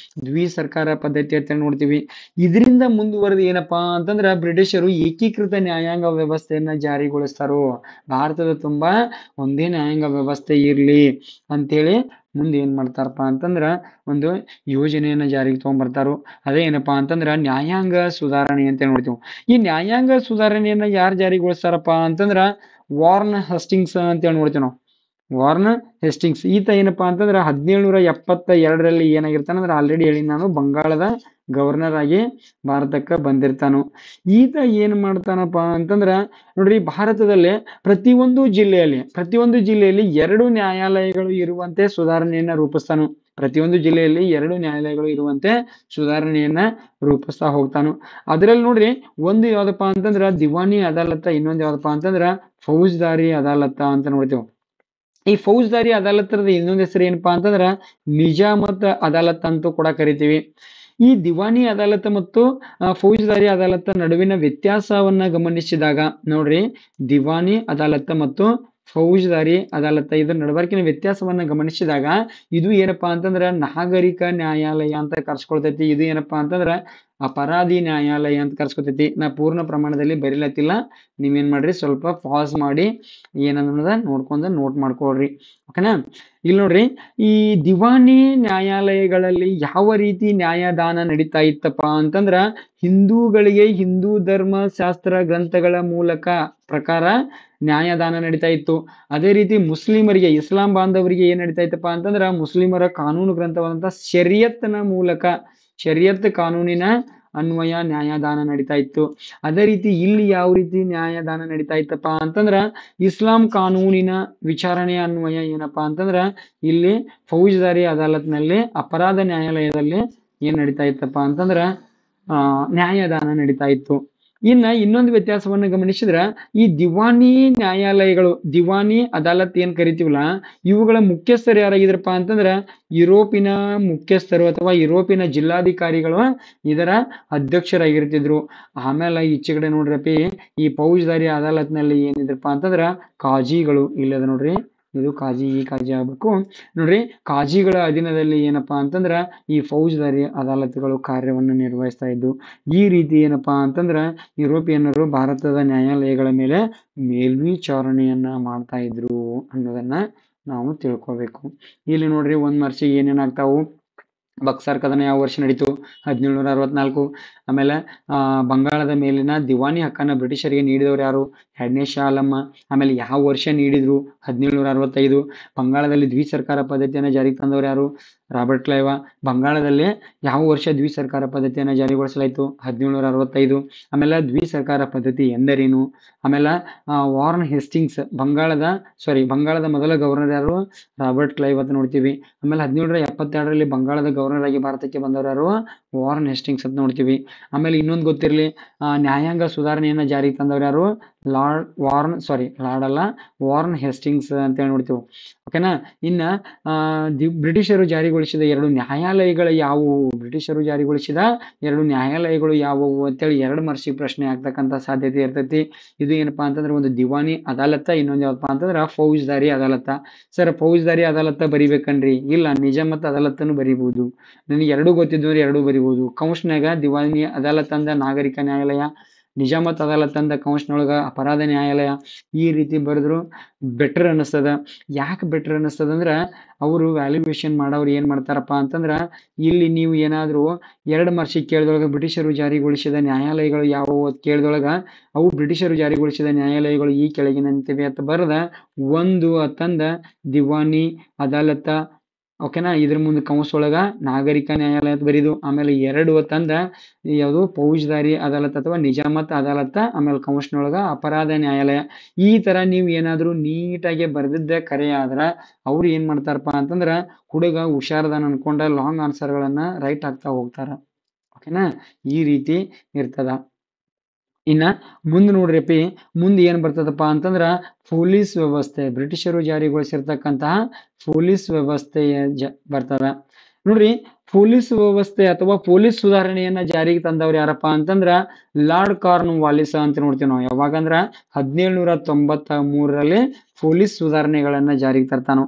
ದ್ವಿಸರ್ಕಾರ ಪದ್ಧತಿ ಅಂತ ನೋಡ್ತೀವಿ. ಇದರಿಂದ ಮುಂದುವರೆದು ಏನಪ್ಪಾ ಅಂತಂದ್ರ ಬ್ರಿಟಿಷರು ಏಕೀಕೃತ ನ್ಯಾಯಾಂಗ ವ್ಯವಸ್ಥೆಯನ್ನ ಜಾರಿಗೊಳಿಸ್ತಾರೋ. ಭಾರತದ ತುಂಬಾ ಒಂದೇ ನ್ಯಾಯಾಂಗ ವ್ಯವಸ್ಥೆ ಇರ್ಲಿ ಅಂತೇಳಿ ಮುಂದೆ ಏನ್ ಮಾಡ್ತಾರಪ್ಪ ಅಂತಂದ್ರ ಒಂದು ಯೋಜನೆಯನ್ನ ಜಾರಿಗೆ ತಗೊಂಡ್ಬರ್ತಾರೋ. ಅದೇ ಏನಪ್ಪಾ ಅಂತಂದ್ರ ನ್ಯಾಯಾಂಗ ಸುಧಾರಣೆ ಅಂತ ನೋಡ್ತೀವಿ. ಈ ನ್ಯಾಯಾಂಗ ಸುಧಾರಣೆಯನ್ನ ಯಾರು ಜಾರಿಗೊಳಿಸ್ತಾರಪ್ಪ ಅಂತಂದ್ರ ವಾರ್ನ್ ಹೇಸ್ಟಿಂಗ್ಸ್ ಅಂತೇಳಿ ನೋಡ್ತೀವಿ ನಾವು. ವಾರ್ನ್ ಹೇಸ್ಟಿಂಗ್ಸ್ ಈತ ಏನಪ್ಪಾ ಅಂತಂದ್ರ 1772ರಲ್ಲಿ ಏನಾಗಿರ್ತಾನಂದ್ರ ಆಲ್ರೆಡಿ ಹೇಳಿ ನಾನು, ಬಂಗಾಳದ ಗವರ್ನರ್ ಆಗಿ ಭಾರತಕ್ಕ ಬಂದಿರ್ತಾನು. ಈತ ಏನ್ ಮಾಡ್ತಾನಪ್ಪ ಅಂತಂದ್ರ ನೋಡ್ರಿ, ಭಾರತದಲ್ಲಿ ಪ್ರತಿಯೊಂದು ಜಿಲ್ಲೆಯಲ್ಲಿ 2 ನ್ಯಾಯಾಲಯಗಳು ಇರುವಂತೆ ಸುಧಾರಣೆಯನ್ನ ರೂಪಿಸ್ತಾನು. ಪ್ರತಿಯೊಂದು ಜಿಲ್ಲೆಯಲ್ಲಿ 2 ನ್ಯಾಯಾಲಯಗಳು ಇರುವಂತೆ ಸುಧಾರಣೆಯನ್ನ ರೂಪಿಸ್ತಾ ಹೋಗ್ತಾನು. ಅದ್ರಲ್ಲಿ ನೋಡ್ರಿ, ಒಂದು ಯಾವ್ದಪ್ಪ ಅಂತಂದ್ರ ದಿವಾನಿ ಅದಾಲತ್, ಇನ್ನೊಂದು ಯಾವ್ದಪ್ಪ ಅಂತಂದ್ರ ಫೌಜ್ದಾರಿ ಅದಾಲತ್ ಅಂತ ನೋಡ್ತೇವೆ. ಈ ಫೌಜ್ದಾರಿ ಅದಾಲತ್ರದ ಇನ್ನೊಂದು ಹೆಸರು ಏನಪ್ಪಾ ಅಂತಂದ್ರ ನಿಜಾಮತ್ ಅದಾಲತ್ ಅಂತೂ ಕೂಡ ಕರಿತೀವಿ. ಈ ದಿವಾನಿ ಅದಾಲತ್ ಮತ್ತು ಫೌಜ್ದಾರಿ ಅದಾಲತ್ ನಡುವಿನ ವ್ಯತ್ಯಾಸವನ್ನ ಗಮನಿಸಿದಾಗ ನೋಡ್ರಿ, ದಿವಾನಿ ಅದಾಲತ್ ಮತ್ತು ಫೌಜ್ದಾರಿ ಅದಾಲತ್ ಇದ್ರ ನಡಬರ್ಕಿನ ವ್ಯತ್ಯಾಸವನ್ನ ಗಮನಿಸಿದಾಗ ಇದು ಏನಪ್ಪಾ ಅಂತಂದ್ರ ನಾಗರಿಕ ನ್ಯಾಯಾಲಯ ಅಂತ ಕರ್ಸ್ಕೊಳ್ತೈತಿ. ಇದು ಏನಪ್ಪಾ ಅಂತಂದ್ರ ಅಪರಾಧಿ ನ್ಯಾಯಾಲಯ ಅಂತ ಕರ್ಸ್ಕೊತೈತಿ. ನಾ ಪೂರ್ಣ ಪ್ರಮಾಣದಲ್ಲಿ ಬರೀಲತ್ತಿಲ್ಲ, ನೀವೇನ್ ಮಾಡ್ರಿ ಸ್ವಲ್ಪ ಪಾಸ್ ಮಾಡಿ ಏನನ್ನೋದ ನೋಟ್ ಮಾಡ್ಕೊಳ್ರಿ. ಓಕೆನಾ? ಇಲ್ಲಿ ನೋಡ್ರಿ, ಈ ದಿವಾನಿ ನ್ಯಾಯಾಲಯಗಳಲ್ಲಿ ಯಾವ ರೀತಿ ನ್ಯಾಯದಾನ ನಡೀತಾ ಇತ್ತಪ್ಪ ಅಂತಂದ್ರ ಹಿಂದೂಗಳಿಗೆ ಹಿಂದೂ ಧರ್ಮ ಶಾಸ್ತ್ರ ಗ್ರಂಥಗಳ ಪ್ರಕಾರ ನ್ಯಾಯದಾನ ನಡೀತಾ ಇತ್ತು. ಅದೇ ರೀತಿ ಮುಸ್ಲಿಮರಿಗೆ, ಇಸ್ಲಾಂ ಬಾಂಧವರಿಗೆ ಏನ್ ನಡೀತಾ ಇತ್ತಪ್ಪ ಅಂತಂದ್ರ ಮುಸ್ಲಿಮರ ಕಾನೂನು ಗ್ರಂಥವಾದಂತ ಶರಿಯತ್ ಕಾನೂನಿನ ಅನ್ವಯ ನ್ಯಾಯದಾನ ನಡೀತಾ ಇತ್ತು. ಅದೇ ರೀತಿ ಇಲ್ಲಿ ಯಾವ ರೀತಿ ನ್ಯಾಯದಾನ ನಡೀತಾ ಇತ್ತಪ್ಪ ಅಂತಂದ್ರ ಇಸ್ಲಾಂ ಕಾನೂನಿನ ವಿಚಾರಣೆ ಅನ್ವಯ ಏನಪ್ಪಾ ಅಂತಂದ್ರ ಇಲ್ಲಿ ಫೌಜದಾರಿ ಅದಾಲತ್ನಲ್ಲಿ ಅಪರಾಧ ನ್ಯಾಯಾಲಯದಲ್ಲಿ ಏನ್ ನಡೀತಾ ಇತ್ತಪ್ಪ ಅಂತಂದ್ರ ನ್ಯಾಯದಾನ ನಡೀತಾ ಇತ್ತು. ಇನ್ನೊಂದು ವ್ಯತ್ಯಾಸವನ್ನು ಗಮನಿಸಿದ್ರ ಈ ದಿವಾನಿ ನ್ಯಾಯಾಲಯಗಳು, ದಿವಾನಿ ಅದಾಲತ್ ಏನ್ ಕರಿತೀವಲ್ಲ, ಇವುಗಳ ಮುಖ್ಯಸ್ಥರು ಯಾರಾಗಿದ್ರಪ್ಪ ಅಂತಂದ್ರ ಯುರೋಪಿನ ಮುಖ್ಯಸ್ಥರು ಅಥವಾ ಯುರೋಪಿನ ಜಿಲ್ಲಾಧಿಕಾರಿಗಳು ಇದರ ಅಧ್ಯಕ್ಷರಾಗಿರ್ತಿದ್ರು. ಆಮೇಲೆ ಈಚೆಗಡೆ ನೋಡ್ರಪ್ಪಿ ಈ ಫೌಜದಾರಿ ಅದಾಲತ್ನಲ್ಲಿ ಏನಿದ್ರಪ್ಪ ಅಂತಂದ್ರ ಕಾಜಿಗಳು, ಇಲ್ಲದ ನೋಡ್ರಿ ಇದು ಕಾಜಿ, ಈ ಕಾಜಿ ಆಗ್ಬೇಕು ನೋಡ್ರಿ. ಕಾಜಿಗಳ ಅಧೀನದಲ್ಲಿ ಏನಪ್ಪಾ ಅಂತಂದ್ರ ಈ ಫೌಜದಾರಿ ಅದಾಲತ್ಗಳು ಕಾರ್ಯವನ್ನು ನಿರ್ವಹಿಸ್ತಾ ಇದ್ವು. ಈ ರೀತಿ ಏನಪ್ಪಾ ಅಂತಂದ್ರ ಯುರೋಪಿಯನ್ನರು ಭಾರತದ ನ್ಯಾಯಾಲಯಗಳ ಮೇಲೆ ಮೇಲ್ವಿಚಾರಣೆಯನ್ನ ಮಾಡ್ತಾ ಇದ್ರು ಅನ್ನೋದನ್ನ ನಾವು ತಿಳ್ಕೊಬೇಕು. ಇಲ್ಲಿ ನೋಡ್ರಿ ಒಂದ್ ಮಾರ್ಕ್ಸಿಗೆ ಏನೇನಾಗ್ತಾವು. ಬಕ್ಸಾರ್ ಕದನ ಯಾವ ವರ್ಷ ನಡೀತು? 1764. ಆಮೇಲೆ ಬಂಗಾಳದ ಮೇಲಿನ ದಿವಾನಿ ಹಕ್ಕನ್ನ ಬ್ರಿಟಿಷರಿಗೆ ನೀಡಿದವರು ಯಾರು? ಎರಡನೇ ಶಾ ಆಲಮ್ಮ. ಆಮೇಲೆ ಯಾವ ವರ್ಷ ನೀಡಿದ್ರು? 1765. ಬಂಗಾಳದಲ್ಲಿ ದ್ವಿಸರ್ಕಾರ ಪದ್ಧತಿಯನ್ನು ಜಾರಿಗೆ ತಂದವರು ಯಾರು? ರಾಬರ್ಟ್ ಕ್ಲೈವ. ಬಂಗಾಳದಲ್ಲಿ ಯಾವ ವರ್ಷ ದ್ವಿಸರ್ಕಾರ ಪದ್ಧತಿಯನ್ನು ಜಾರಿಗೊಳಿಸಲಾಯಿತು? 1765. ಆಮೇಲೆ ದ್ವಿಸರ್ಕಾರ ಪದ್ಧತಿ ಎಂದರೇನು? ಆಮೇಲೆ ವಾರ್ನ್ ಹೇಸ್ಟಿಂಗ್ಸ್, ಬಂಗಾಳದ ಮೊದಲ ಗವರ್ನರ್ ಯಾರು? ರಾಬರ್ಟ್ ಕ್ಲೈವ್ ಅಂತ ನೋಡ್ತೀವಿ. ಆಮೇಲೆ 1772ರಲ್ಲಿ ಬಂಗಾಳದ ಗವರ್ನರ್ ಆಗಿ ಭಾರತಕ್ಕೆ ಬಂದವರು ಯಾರು? ವಾರ್ನ್ ಹೇಸ್ಟಿಂಗ್ಸ್ ಅಂತ ನೋಡ್ತೀವಿ. ಆಮೇಲೆ ಇನ್ನೊಂದು ಗೊತ್ತಿರಲಿ, ನ್ಯಾಯಾಂಗ ಸುಧಾರಣೆಯನ್ನ ಜಾರಿಗೆ ತಂದವರು ಯಾರು? ವಾರ್ನ್ ಹೇಸ್ಟಿಂಗ್ಸ್ ಅಂತೇಳಿ ನೋಡ್ತೀವಿ. ಓಕೆನಾ. ಇನ್ನ ಬ್ರಿಟಿಷರು ಜಾರಿಗೊಳಿಸಿದ ಎರಡು ನ್ಯಾಯಾಲಯಗಳು ಯಾವುವು? ಬ್ರಿಟಿಷರು ಜಾರಿಗೊಳಿಸಿದ ಎರಡು ನ್ಯಾಯಾಲಯಗಳು ಯಾವುವು ಅಂತೇಳಿ 2 ಮಾರ್ಕ್ಸಿಗೆ ಪ್ರಶ್ನೆ ಆಗ್ತಕ್ಕಂಥ ಸಾಧ್ಯತೆ ಇರ್ತೈತಿ. ಇದು ಏನಪ್ಪಾ ಅಂತಂದ್ರೆ ಒಂದು ದಿವಾನಿ ಅದಾಲತ್ತ, ಇನ್ನೊಂದು ಯಾವಪ್ಪ ಅಂತಂದ್ರ ಫೌಜದಾರಿ ಅದಾಲತ್ತ. ಸರ್ ಫೌಜದಾರಿ ಅದಾಲತ್ತ ಬರಿಬೇಕನ್ರಿ? ಇಲ್ಲ, ನಿಜಾಮತ್ ಅದಾಲತ್ತನ್ನು ಬರಿಬಹುದು. ನನಗೆ ಎರಡೂ ಗೊತ್ತಿದ್ದವ್ರು ಎರಡೂ ಬರಿಬಹುದು. ಕೌನ್ಸ್ನಾಗ ದಿವಾನಿ ಅದಾಲತ್ ಅಂದ ನಾಗರಿಕ ನ್ಯಾಯಾಲಯ, ನಿಜಾಮತ್ ಅದಾಲತ್ ಅಂದ ಕೌನ್ಸ್ನೊಳಗ ಅಪರಾಧ ನ್ಯಾಯಾಲಯ. ಈ ರೀತಿ ಬರೆದ್ರು ಬೆಟರ್ ಅನ್ನಿಸ್ತದ. ಯಾಕೆ ಬೆಟರ್ ಅನ್ನಿಸ್ತದ ಅಂದ್ರ ಅವರು ವ್ಯಾಲ್ಯೂಯೇಷನ್ ಮಾಡೋರು ಏನ್ ಮಾಡ್ತಾರಪ್ಪ ಅಂತಂದ್ರ ಇಲ್ಲಿ ನೀವು ಏನಾದ್ರು 2 ಮಾರ್ಕ್ಸಿಗೆ ಕೇಳಿದೊಳಗ ಬ್ರಿಟಿಷರು ಜಾರಿಗೊಳಿಸಿದ ನ್ಯಾಯಾಲಯಗಳು ಯಾವುವು ಕೇಳಿದೊಳಗ ಅವು ಬ್ರಿಟಿಷರು ಜಾರಿಗೊಳಿಸಿದ ನ್ಯಾಯಾಲಯಗಳು ಈ ಕೆಳಗಿನಂತಿವೆ ಅಂತ ಬರದ 1 ಅಂತಂದ ದಿವಾನಿ ಅದಾಲತ, ಓಕೆನಾ, ಇದ್ರ ಮುಂದೆ ಕೌನ್ಸ್ ಒಳಗ ನಾಗರಿಕ ನ್ಯಾಯಾಲಯ ಅಂತ ಬರೀದು. ಆಮೇಲೆ 2 ಅಂತಂದ ಯಾವುದು ಫೌಜದಾರಿ ಅದಾಲತ್ ಅಥವಾ ನಿಜಾಮತ್ ಅದಾಲತ್, ಆಮೇಲೆ ಕೌನ್ಸ್ನೊಳಗ ಅಪರಾಧ ನ್ಯಾಯಾಲಯ. ಈ ತರ ನೀವು ಏನಾದ್ರು ನೀಟಾಗಿ ಬರೆದಿದ್ದ ಕರೆ ಆದ್ರ ಅವ್ರು ಏನ್ ಮಾಡ್ತಾರಪ್ಪ ಅಂತಂದ್ರ ಹುಡುಗ ಹುಷಾರದಾನ ಅನ್ಕೊಂಡ ಲಾಂಗ್ ಆನ್ಸರ್ಗಳನ್ನ ರೈಟ್ ಆಗ್ತಾ ಹೋಗ್ತಾರ. ಓಕೆನಾ, ಈ ರೀತಿ ಇರ್ತದ. ಇನ್ನ ಮುಂದೆ ನೋಡ್ರಿಪಿ, ಮುಂದೆ ಏನ್ ಬರ್ತದಪ್ಪ ಅಂತಂದ್ರ ಪೊಲೀಸ್ ವ್ಯವಸ್ಥೆ, ಬ್ರಿಟಿಷರು ಜಾರಿಗೊಳಿಸಿರ್ತಕ್ಕಂತಹ ಪೊಲೀಸ್ ವ್ಯವಸ್ಥೆಯ ಬರ್ತದ ನೋಡ್ರಿ. ಪೊಲೀಸ್ ವ್ಯವಸ್ಥೆ ಅಥವಾ ಪೊಲೀಸ್ ಸುಧಾರಣೆಯನ್ನ ಜಾರಿಗೆ ತಂದವ್ರು ಯಾರಪ್ಪ ಅಂತಂದ್ರ ಲಾರ್ಡ್ ಕಾರ್ನ್ ವಾಲಿಸ್ ಅಂತ ನೋಡ್ತೀವಿ ನಾವು. ಯಾವಾಗಂದ್ರ 1793ರಲ್ಲಿ ಪೊಲೀಸ್ ಸುಧಾರಣೆಗಳನ್ನ ಜಾರಿಗೆ ತರ್ತಾನೋ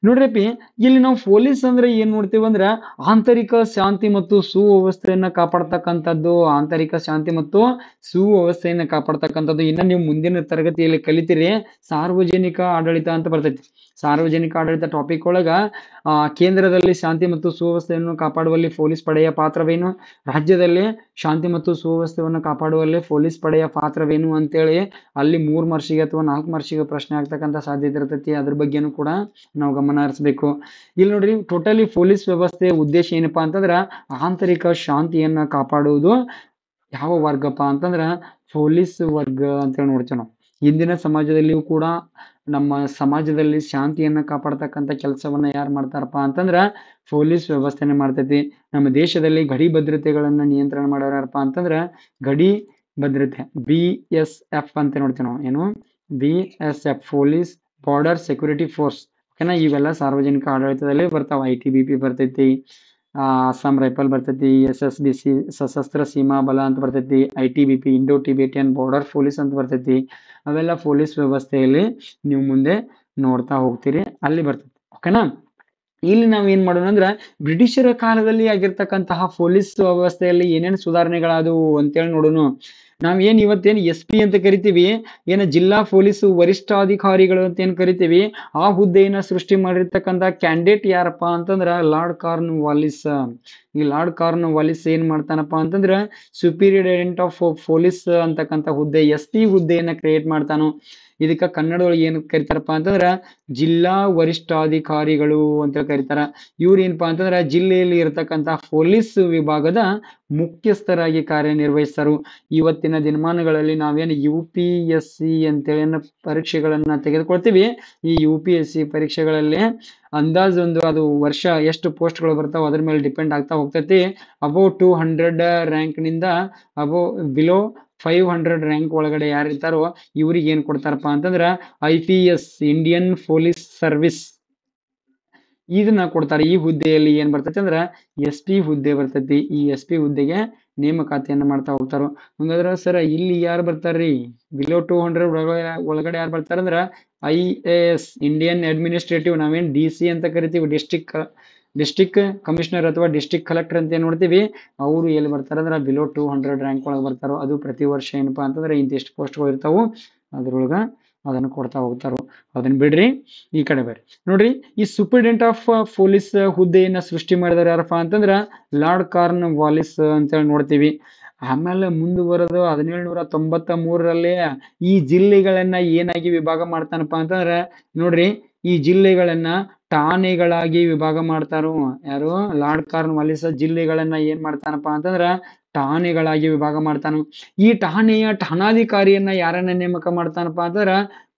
ನೋಡ್ರಿಪಿ. ಇಲ್ಲಿ ನಾವು ಪೊಲೀಸ್ ಅಂದ್ರೆ ಏನ್ ನೋಡ್ತೀವಿ ಅಂದ್ರ ಆಂತರಿಕ ಶಾಂತಿ ಮತ್ತು ಸುವ್ಯವಸ್ಥೆಯನ್ನ ಕಾಪಾಡ್ತಕ್ಕಂಥದ್ದು, ಆಂತರಿಕ ಶಾಂತಿ ಮತ್ತು ಸುವ್ಯವಸ್ಥೆಯನ್ನ ಕಾಪಾಡ್ತಕ್ಕಂಥದ್ದು. ಇನ್ನ ನೀವು ಮುಂದಿನ ತರಗತಿಯಲ್ಲಿ ಕಲಿತೀರಿ ಸಾರ್ವಜನಿಕ ಆಡಳಿತ ಅಂತ ಬರ್ತೈತಿ. ಸಾರ್ವಜನಿಕ ಆಡಳಿತ ಟಾಪಿಕ್ ಒಳಗ ಕೇಂದ್ರದಲ್ಲಿ ಶಾಂತಿ ಮತ್ತು ಸುವ್ಯವಸ್ಥೆಯನ್ನು ಕಾಪಾಡುವಲ್ಲಿ ಪೊಲೀಸ್ ಪಡೆಯ ಪಾತ್ರವೇನು, ರಾಜ್ಯದಲ್ಲಿ ಶಾಂತಿ ಮತ್ತು ಸುವ್ಯವಸ್ಥೆಯನ್ನು ಕಾಪಾಡುವಲ್ಲಿ ಪೊಲೀಸ್ ಪಡೆಯ ಪಾತ್ರವೇನು ಅಂತೇಳಿ ಅಲ್ಲಿ 3 ಮಾರ್ಕ್ಸಿಗೆ ಅಥವಾ 4 ಮಾರ್ಕ್ಸಿಗೆ ಪ್ರಶ್ನೆ ಆಗ್ತಕ್ಕಂಥ ಸಾಧ್ಯತೆ ಇರ್ತೈತಿ. ಅದ್ರ ಬಗ್ಗೆನೂ ಕೂಡ ನಾವು ಗಮನ ಹರಿಸಬೇಕು. ಇಲ್ಲಿ ನೋಡ್ರಿ, ಟೋಟಲಿ ಪೊಲೀಸ್ ವ್ಯವಸ್ಥೆಯ ಉದ್ದೇಶ ಏನಪ್ಪಾ ಅಂತಂದ್ರ ಆಂತರಿಕ ಶಾಂತಿಯನ್ನ ಕಾಪಾಡುವುದು. ಯಾವ ವರ್ಗಪ್ಪ ಅಂತಂದ್ರ ಪೊಲೀಸ್ ವರ್ಗ ಅಂತೇಳಿ ನೋಡ್ತೇವೆ ನಾವು. ಇಂದಿನ ಸಮಾಜದಲ್ಲಿಯೂ ಕೂಡ ನಮ್ಮ ಸಮಾಜದಲ್ಲಿ ಶಾಂತಿಯನ್ನ ಕಾಪಾಡ್ತಕ್ಕಂಥ ಕೆಲಸವನ್ನ ಯಾರು ಮಾಡ್ತಾರಪ್ಪ ಅಂತಂದ್ರ ಪೊಲೀಸ್ ವ್ಯವಸ್ಥೆನೆ ಮಾಡ್ತೈತಿ. ನಮ್ಮ ದೇಶದಲ್ಲಿ ಗಡಿ ಭದ್ರತೆಗಳನ್ನ ನಿಯಂತ್ರಣ ಮಾಡೋರು ಯಾರಪ್ಪ ಅಂತಂದ್ರ ಗಡಿ ಭದ್ರತೆ, BSF ಅಂತ ನೋಡ್ತೀವಿ ನಾವು. ಏನು? BSF, police border security force. ಓಕೆನಾ, ಇವೆಲ್ಲ ಸಾರ್ವಜನಿಕ ಆಡಳಿತದಲ್ಲಿ ಬರ್ತಾವ. ITBP ಬರ್ತೈತಿ, ಅಸ್ಸಾಂ ರೈಫಲ್ ಬರ್ತೈತಿ, SSBC ಸಶಸ್ತ್ರ ಸೀಮಾ ಬಲ ಅಂತ ಬರ್ತೈತಿ, ITBP Indo Tibetan border police ಅಂತ ಬರ್ತೈತಿ. ಅವೆಲ್ಲ ಪೊಲೀಸ್ ವ್ಯವಸ್ಥೆಯಲ್ಲಿ ನೀವು ಮುಂದೆ ನೋಡ್ತಾ ಹೋಗ್ತೀರಿ, ಅಲ್ಲಿ ಬರ್ತೈತಿ. ಓಕೆನಾ. ಇಲ್ಲಿ ನಾವ್ ಏನ್ ಮಾಡೋಣ ಅಂದ್ರ ಬ್ರಿಟಿಷರ ಕಾಲದಲ್ಲಿ ಆಗಿರ್ತಕ್ಕಂತಹ ಪೊಲೀಸ್ ವ್ಯವಸ್ಥೆಯಲ್ಲಿ ಏನೇನು ಸುಧಾರಣೆಗಳಾದವು ಅಂತೇಳಿ ನೋಡೋಣ. ನಾವ್ ಇವತ್ತೇನ್ SP ಅಂತ ಕರಿತೀವಿ, ಜಿಲ್ಲಾ ಪೊಲೀಸ್ ವರಿಷ್ಠಾಧಿಕಾರಿಗಳು ಅಂತ ಏನ್ ಕರಿತೀವಿ, ಆ ಹುದ್ದೆಯನ್ನ ಸೃಷ್ಟಿ ಮಾಡಿರ್ತಕ್ಕಂಥ ಕ್ಯಾಂಡಿಡೇಟ್ ಯಾರಪ್ಪ ಅಂತಂದ್ರ ಲಾರ್ಡ್ ಕಾರ್ನ್ ವಾಲಿಸ್. ಈ ಲಾರ್ಡ್ ಕಾರ್ನ್ ವಾಲಿಸ್ ಏನ್ ಮಾಡ್ತಾನಪ್ಪ ಅಂತಂದ್ರ ಸುಪೀರಿಯರಿಂಟ್ ಆಫ್ ಪೊಲೀಸ್ ಅಂತಕ್ಕಂಥ ಹುದ್ದೆ, SP ಹುದ್ದೆಯನ್ನ ಕ್ರಿಯೇಟ್ ಮಾಡ್ತಾನೋ. ಇದಕ್ಕ ಕನ್ನಡದೊಳಗೆ ಏನ್ ಕರಿತಾರಪ್ಪ ಅಂತಂದ್ರ ಜಿಲ್ಲಾ ವರಿಷ್ಠಾಧಿಕಾರಿಗಳು ಅಂತ ಕರೀತಾರ. ಇವ್ರು ಏನಪ್ಪಾ ಅಂತಂದ್ರ ಜಿಲ್ಲೆಯಲ್ಲಿ ಇರತಕ್ಕಂತ ಪೊಲೀಸ್ ವಿಭಾಗದ ಮುಖ್ಯಸ್ಥರಾಗಿ ಕಾರ್ಯನಿರ್ವಹಿಸ್ತಾರು. ಇವತ್ತಿನ ದಿನಮಾನಗಳಲ್ಲಿ ನಾವೇನು UPSC ಅಂತೇಳಿ ಪರೀಕ್ಷೆಗಳನ್ನ ತೆಗೆದುಕೊಳ್ತೀವಿ. ಈ UPSC ಪರೀಕ್ಷೆಗಳಲ್ಲಿ ಅಂದಾಜು ಅದು ವರ್ಷ ಎಷ್ಟು ಪೋಸ್ಟ್ಗಳು ಬರ್ತಾವ ಅದ್ರ ಮೇಲೆ ಡಿಪೆಂಡ್ ಆಗ್ತಾ ಹೋಗ್ತೈತಿ. ಅಬೌವ್ 200 ರ್ಯಾಂಕ್ ನಿಂದ ಬಿಲೋ 500 ರ್ಯಾಂಕ್ ಒಳಗಡೆ ಯಾರಿರ್ತಾರೋ ಇವ್ರಿಗೆ ಏನ್ ಕೊಡ್ತಾರಪ್ಪ ಅಂತಂದ್ರ IPS ಇಂಡಿಯನ್ ಪೊಲೀಸ್ ಸರ್ವಿಸ್ ಇದನ್ನ ಕೊಡ್ತಾರೆ. ಈ ಹುದ್ದೆಯಲ್ಲಿ ಏನ್ ಬರ್ತೈತಿ ಅಂದ್ರ SP ಹುದ್ದೆ ಬರ್ತೈತಿ. ಈ SP ಹುದ್ದೆಗೆ ನೇಮಕಾತಿಯನ್ನ ಮಾಡ್ತಾ ಹೋಗ್ತಾರೋ. ಹಂಗಾದ್ರ ಸರ್ ಇಲ್ಲಿ ಯಾರು ಬರ್ತಾರ್ರಿ? ಬಿಲೋ 200 ಒಳಗಡೆ ಯಾರು ಬರ್ತಾರಂದ್ರ IAS ಇಂಡಿಯನ್ ಅಡ್ಮಿನಿಸ್ಟ್ರೇಟಿವ್, ನಾವೇನ್ DC ಅಂತ ಕರಿತೀವಿ, ಡಿಸ್ಟಿಕ್ ಕಮಿಷನರ್ ಅಥವಾ ಡಿಸ್ಟಿಕ್ ಕಲೆಕ್ಟರ್ ಅಂತ ಏನ್ ನೋಡ್ತೀವಿ, ಅವರು ಎಲ್ಲಿ ಬರ್ತಾರಂದ್ರ ಬಿಲೋ 200 ರ್ಯಾಂಕ್ ಒಳಗೆ ಬರ್ತಾರೋ. ಅದು ಪ್ರತಿ ವರ್ಷ ಏನಪ್ಪಾ ಅಂತಂದ್ರೆ ಇಂತಿಷ್ಟು ಪೋಸ್ಟ್ಗಳು ಇರ್ತಾವು, ಅದ್ರೊಳಗ ಅದನ್ನು ಕೊಡ್ತಾ ಹೋಗ್ತಾರೋ. ಅದನ್ನ ಬಿಡ್ರಿ, ಈ ಕಡೆ ಬರ್ರಿ. ನೋಡ್ರಿ, ಈ ಸೂಪರಿಂಟೆಂಡೆಂಟ್ ಆಫ್ ಪೊಲೀಸ್ ಹುದ್ದೆಯನ್ನ ಸೃಷ್ಟಿ ಮಾಡಿದವರು ಯಾರಪ್ಪ ಅಂತಂದ್ರ ಲಾರ್ಡ್ ಕಾರ್ನ್ ವಾಲಿಸ್ ಅಂತೇಳಿ ನೋಡ್ತೀವಿ. ಆಮೇಲೆ ಮುಂದುವರೆದು 1793ರಲ್ಲಿ ಈ ಜಿಲ್ಲೆಗಳನ್ನ ಏನಾಗಿ ವಿಭಾಗ ಮಾಡ್ತಾನಪ್ಪ ಅಂತಂದ್ರ ನೋಡ್ರಿ, ಈ ಜಿಲ್ಲೆಗಳನ್ನ ಠಾಣೆಗಳಾಗಿ ವಿಭಾಗ ಮಾಡ್ತಾರು. ಯಾರು? ಲಾರ್ಡ್ ಕಾರ್ನ್ ವಾಲಿಸ್ ಜಿಲ್ಲೆಗಳನ್ನ ಏನ್ ಮಾಡ್ತಾನಪ್ಪ ಅಂತಂದ್ರ ಠಾಣೆಗಳಾಗಿ ವಿಭಾಗ ಮಾಡ್ತಾನು. ಈ ಠಾಣೆಯ ಠಾಣಾಧಿಕಾರಿಯನ್ನ ಯಾರನ್ನ ನೇಮಕ ಮಾಡ್ತಾನಪ್ಪ ಅಂತಂದ್ರ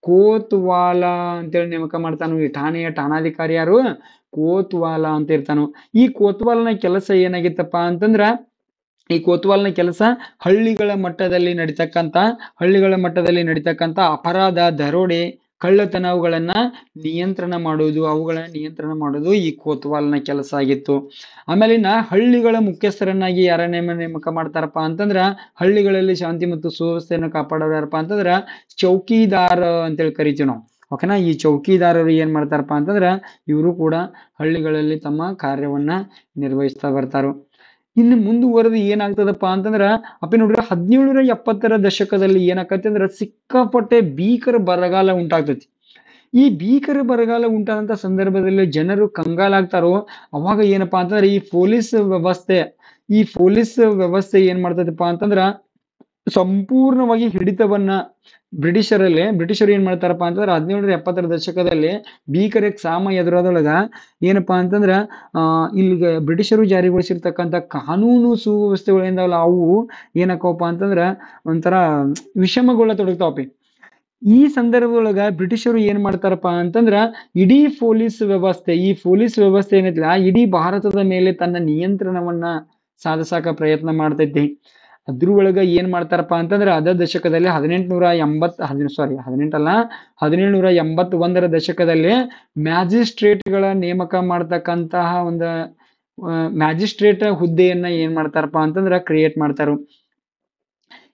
ಕೋತ್ವಾಲ ಅಂತೇಳಿ ನೇಮಕ ಮಾಡ್ತಾನು. ಈ ಠಾಣೆಯ ಠಾಣಾಧಿಕಾರಿ ಯಾರು? ಕೋತ್ವಾಲ ಅಂತ ಇರ್ತಾನು. ಈ ಕೋತ್ವಾಲನ ಕೆಲಸ ಏನಾಗಿತ್ತಪ್ಪ ಅಂತಂದ್ರ ಈ ಕೋತ್ವಾಲ್ನ ಕೆಲಸ ಹಳ್ಳಿಗಳ ಮಟ್ಟದಲ್ಲಿ ನಡೀತಕ್ಕಂತ ಅಪರಾಧ, ದರೋಡೆ, ಕಳ್ಳತನವುಗಳನ್ನ ಅವುಗಳನ್ನ ನಿಯಂತ್ರಣ ಮಾಡುವುದು ಈ ಕೋತ್ವಾಲ್ನ ಕೆಲಸ ಆಗಿತ್ತು. ಆಮೇಲಿನ ಹಳ್ಳಿಗಳ ಮುಖ್ಯಸ್ಥರನ್ನಾಗಿ ಯಾರನ್ನ ನೇಮಕ ಮಾಡ್ತಾರಪ್ಪ ಅಂತಂದ್ರ ಹಳ್ಳಿಗಳಲ್ಲಿ ಶಾಂತಿ ಮತ್ತು ಸುವ್ಯವಸ್ಥೆಯನ್ನು ಕಾಪಾಡೋರು ಯಾರಪ್ಪ ಅಂತಂದ್ರ ಚೌಕಿದಾರ ಅಂತೇಳಿ ಕರಿತೀವಿ ನಾವು. ಓಕೆನಾ? ಈ ಚೌಕಿದಾರರು ಏನ್ ಮಾಡ್ತಾರಪ್ಪ ಅಂತಂದ್ರ ಇವರು ಕೂಡ ಹಳ್ಳಿಗಳಲ್ಲಿ ತಮ್ಮ ಕಾರ್ಯವನ್ನ ನಿರ್ವಹಿಸ್ತಾ ಬರ್ತಾರು. ಇನ್ನು ಮುಂದುವರೆದು ಏನಾಗ್ತದಪ್ಪ ಅಂತಂದ್ರ ನೋಡ್ರಿ, 1770ರ ದಶಕದಲ್ಲಿ ಏನಾಕತಿ ಅಂದ್ರ ಸಿಕ್ಕಾಪಟ್ಟೆ ಭೀಕರ ಬರಗಾಲ ಉಂಟಾಗ್ತೈತಿ. ಈ ಭೀಕರ ಬರಗಾಲ ಉಂಟಾದಂತ ಸಂದರ್ಭದಲ್ಲಿ ಜನರು ಕಂಗಾಲಾಗ್ತಾರೋ. ಅವಾಗ ಏನಪ್ಪಾ ಅಂತಂದ್ರೆ ಈ ಪೊಲೀಸ್ ವ್ಯವಸ್ಥೆ ಏನ್ ಮಾಡ್ತದಪ್ಪ ಅಂತಂದ್ರ ಸಂಪೂರ್ಣವಾಗಿ ಹಿಡಿತವನ್ನ ಬ್ರಿಟಿಷರು ಏನ್ ಮಾಡ್ತಾರಪ್ಪ ಅಂತಂದ್ರ 1770ರ ದಶಕದಲ್ಲಿ ಭೀಕರ ಕ್ಷಾಮ ಎದುರಾದೊಳಗ ಏನಪ್ಪಾ ಅಂತಂದ್ರ ಇಲ್ಲಿಗೆ ಬ್ರಿಟಿಷರು ಜಾರಿಗೊಳಿಸಿರ್ತಕ್ಕಂಥ ಕಾನೂನು ಸುವ್ಯವಸ್ಥೆಗಳಿಂದಲ್ಲ ಅವು ಏನಕ್ಕವಪ್ಪ ಅಂತಂದ್ರ ಒಂಥರ ವಿಷಮಗೊಳ್ಳತೊಡಗ್ತಾವಪಿ. ಈ ಸಂದರ್ಭದೊಳಗ ಬ್ರಿಟಿಷರು ಏನ್ ಮಾಡ್ತಾರಪ್ಪ ಅಂತಂದ್ರ ಇಡೀ ಪೊಲೀಸ್ ವ್ಯವಸ್ಥೆ ಏನೈತಿಲ್ಲ, ಇಡೀ ಭಾರತದ ಮೇಲೆ ತನ್ನ ನಿಯಂತ್ರಣವನ್ನ ಸಾಧಿಸಾಕ ಪ್ರಯತ್ನ ಮಾಡ್ತೈತಿ. ಅದ್ರೊಳಗ ಏನ್ ಮಾಡ್ತಾರಪ್ಪ ಅಂತಂದ್ರ ಅದ ದಶಕದಲ್ಲಿ 1781ರ ದಶಕದಲ್ಲಿ ಮ್ಯಾಜಿಸ್ಟ್ರೇಟ್ಗಳ ನೇಮಕ ಮಾಡ್ತಕ್ಕಂತಹ ಒಂದು ಮ್ಯಾಜಿಸ್ಟ್ರೇಟ್ ಹುದ್ದೆಯನ್ನ ಏನ್ ಮಾಡ್ತಾರಪ್ಪ ಅಂತಂದ್ರ ಕ್ರಿಯೇಟ್ ಮಾಡ್ತಾರು.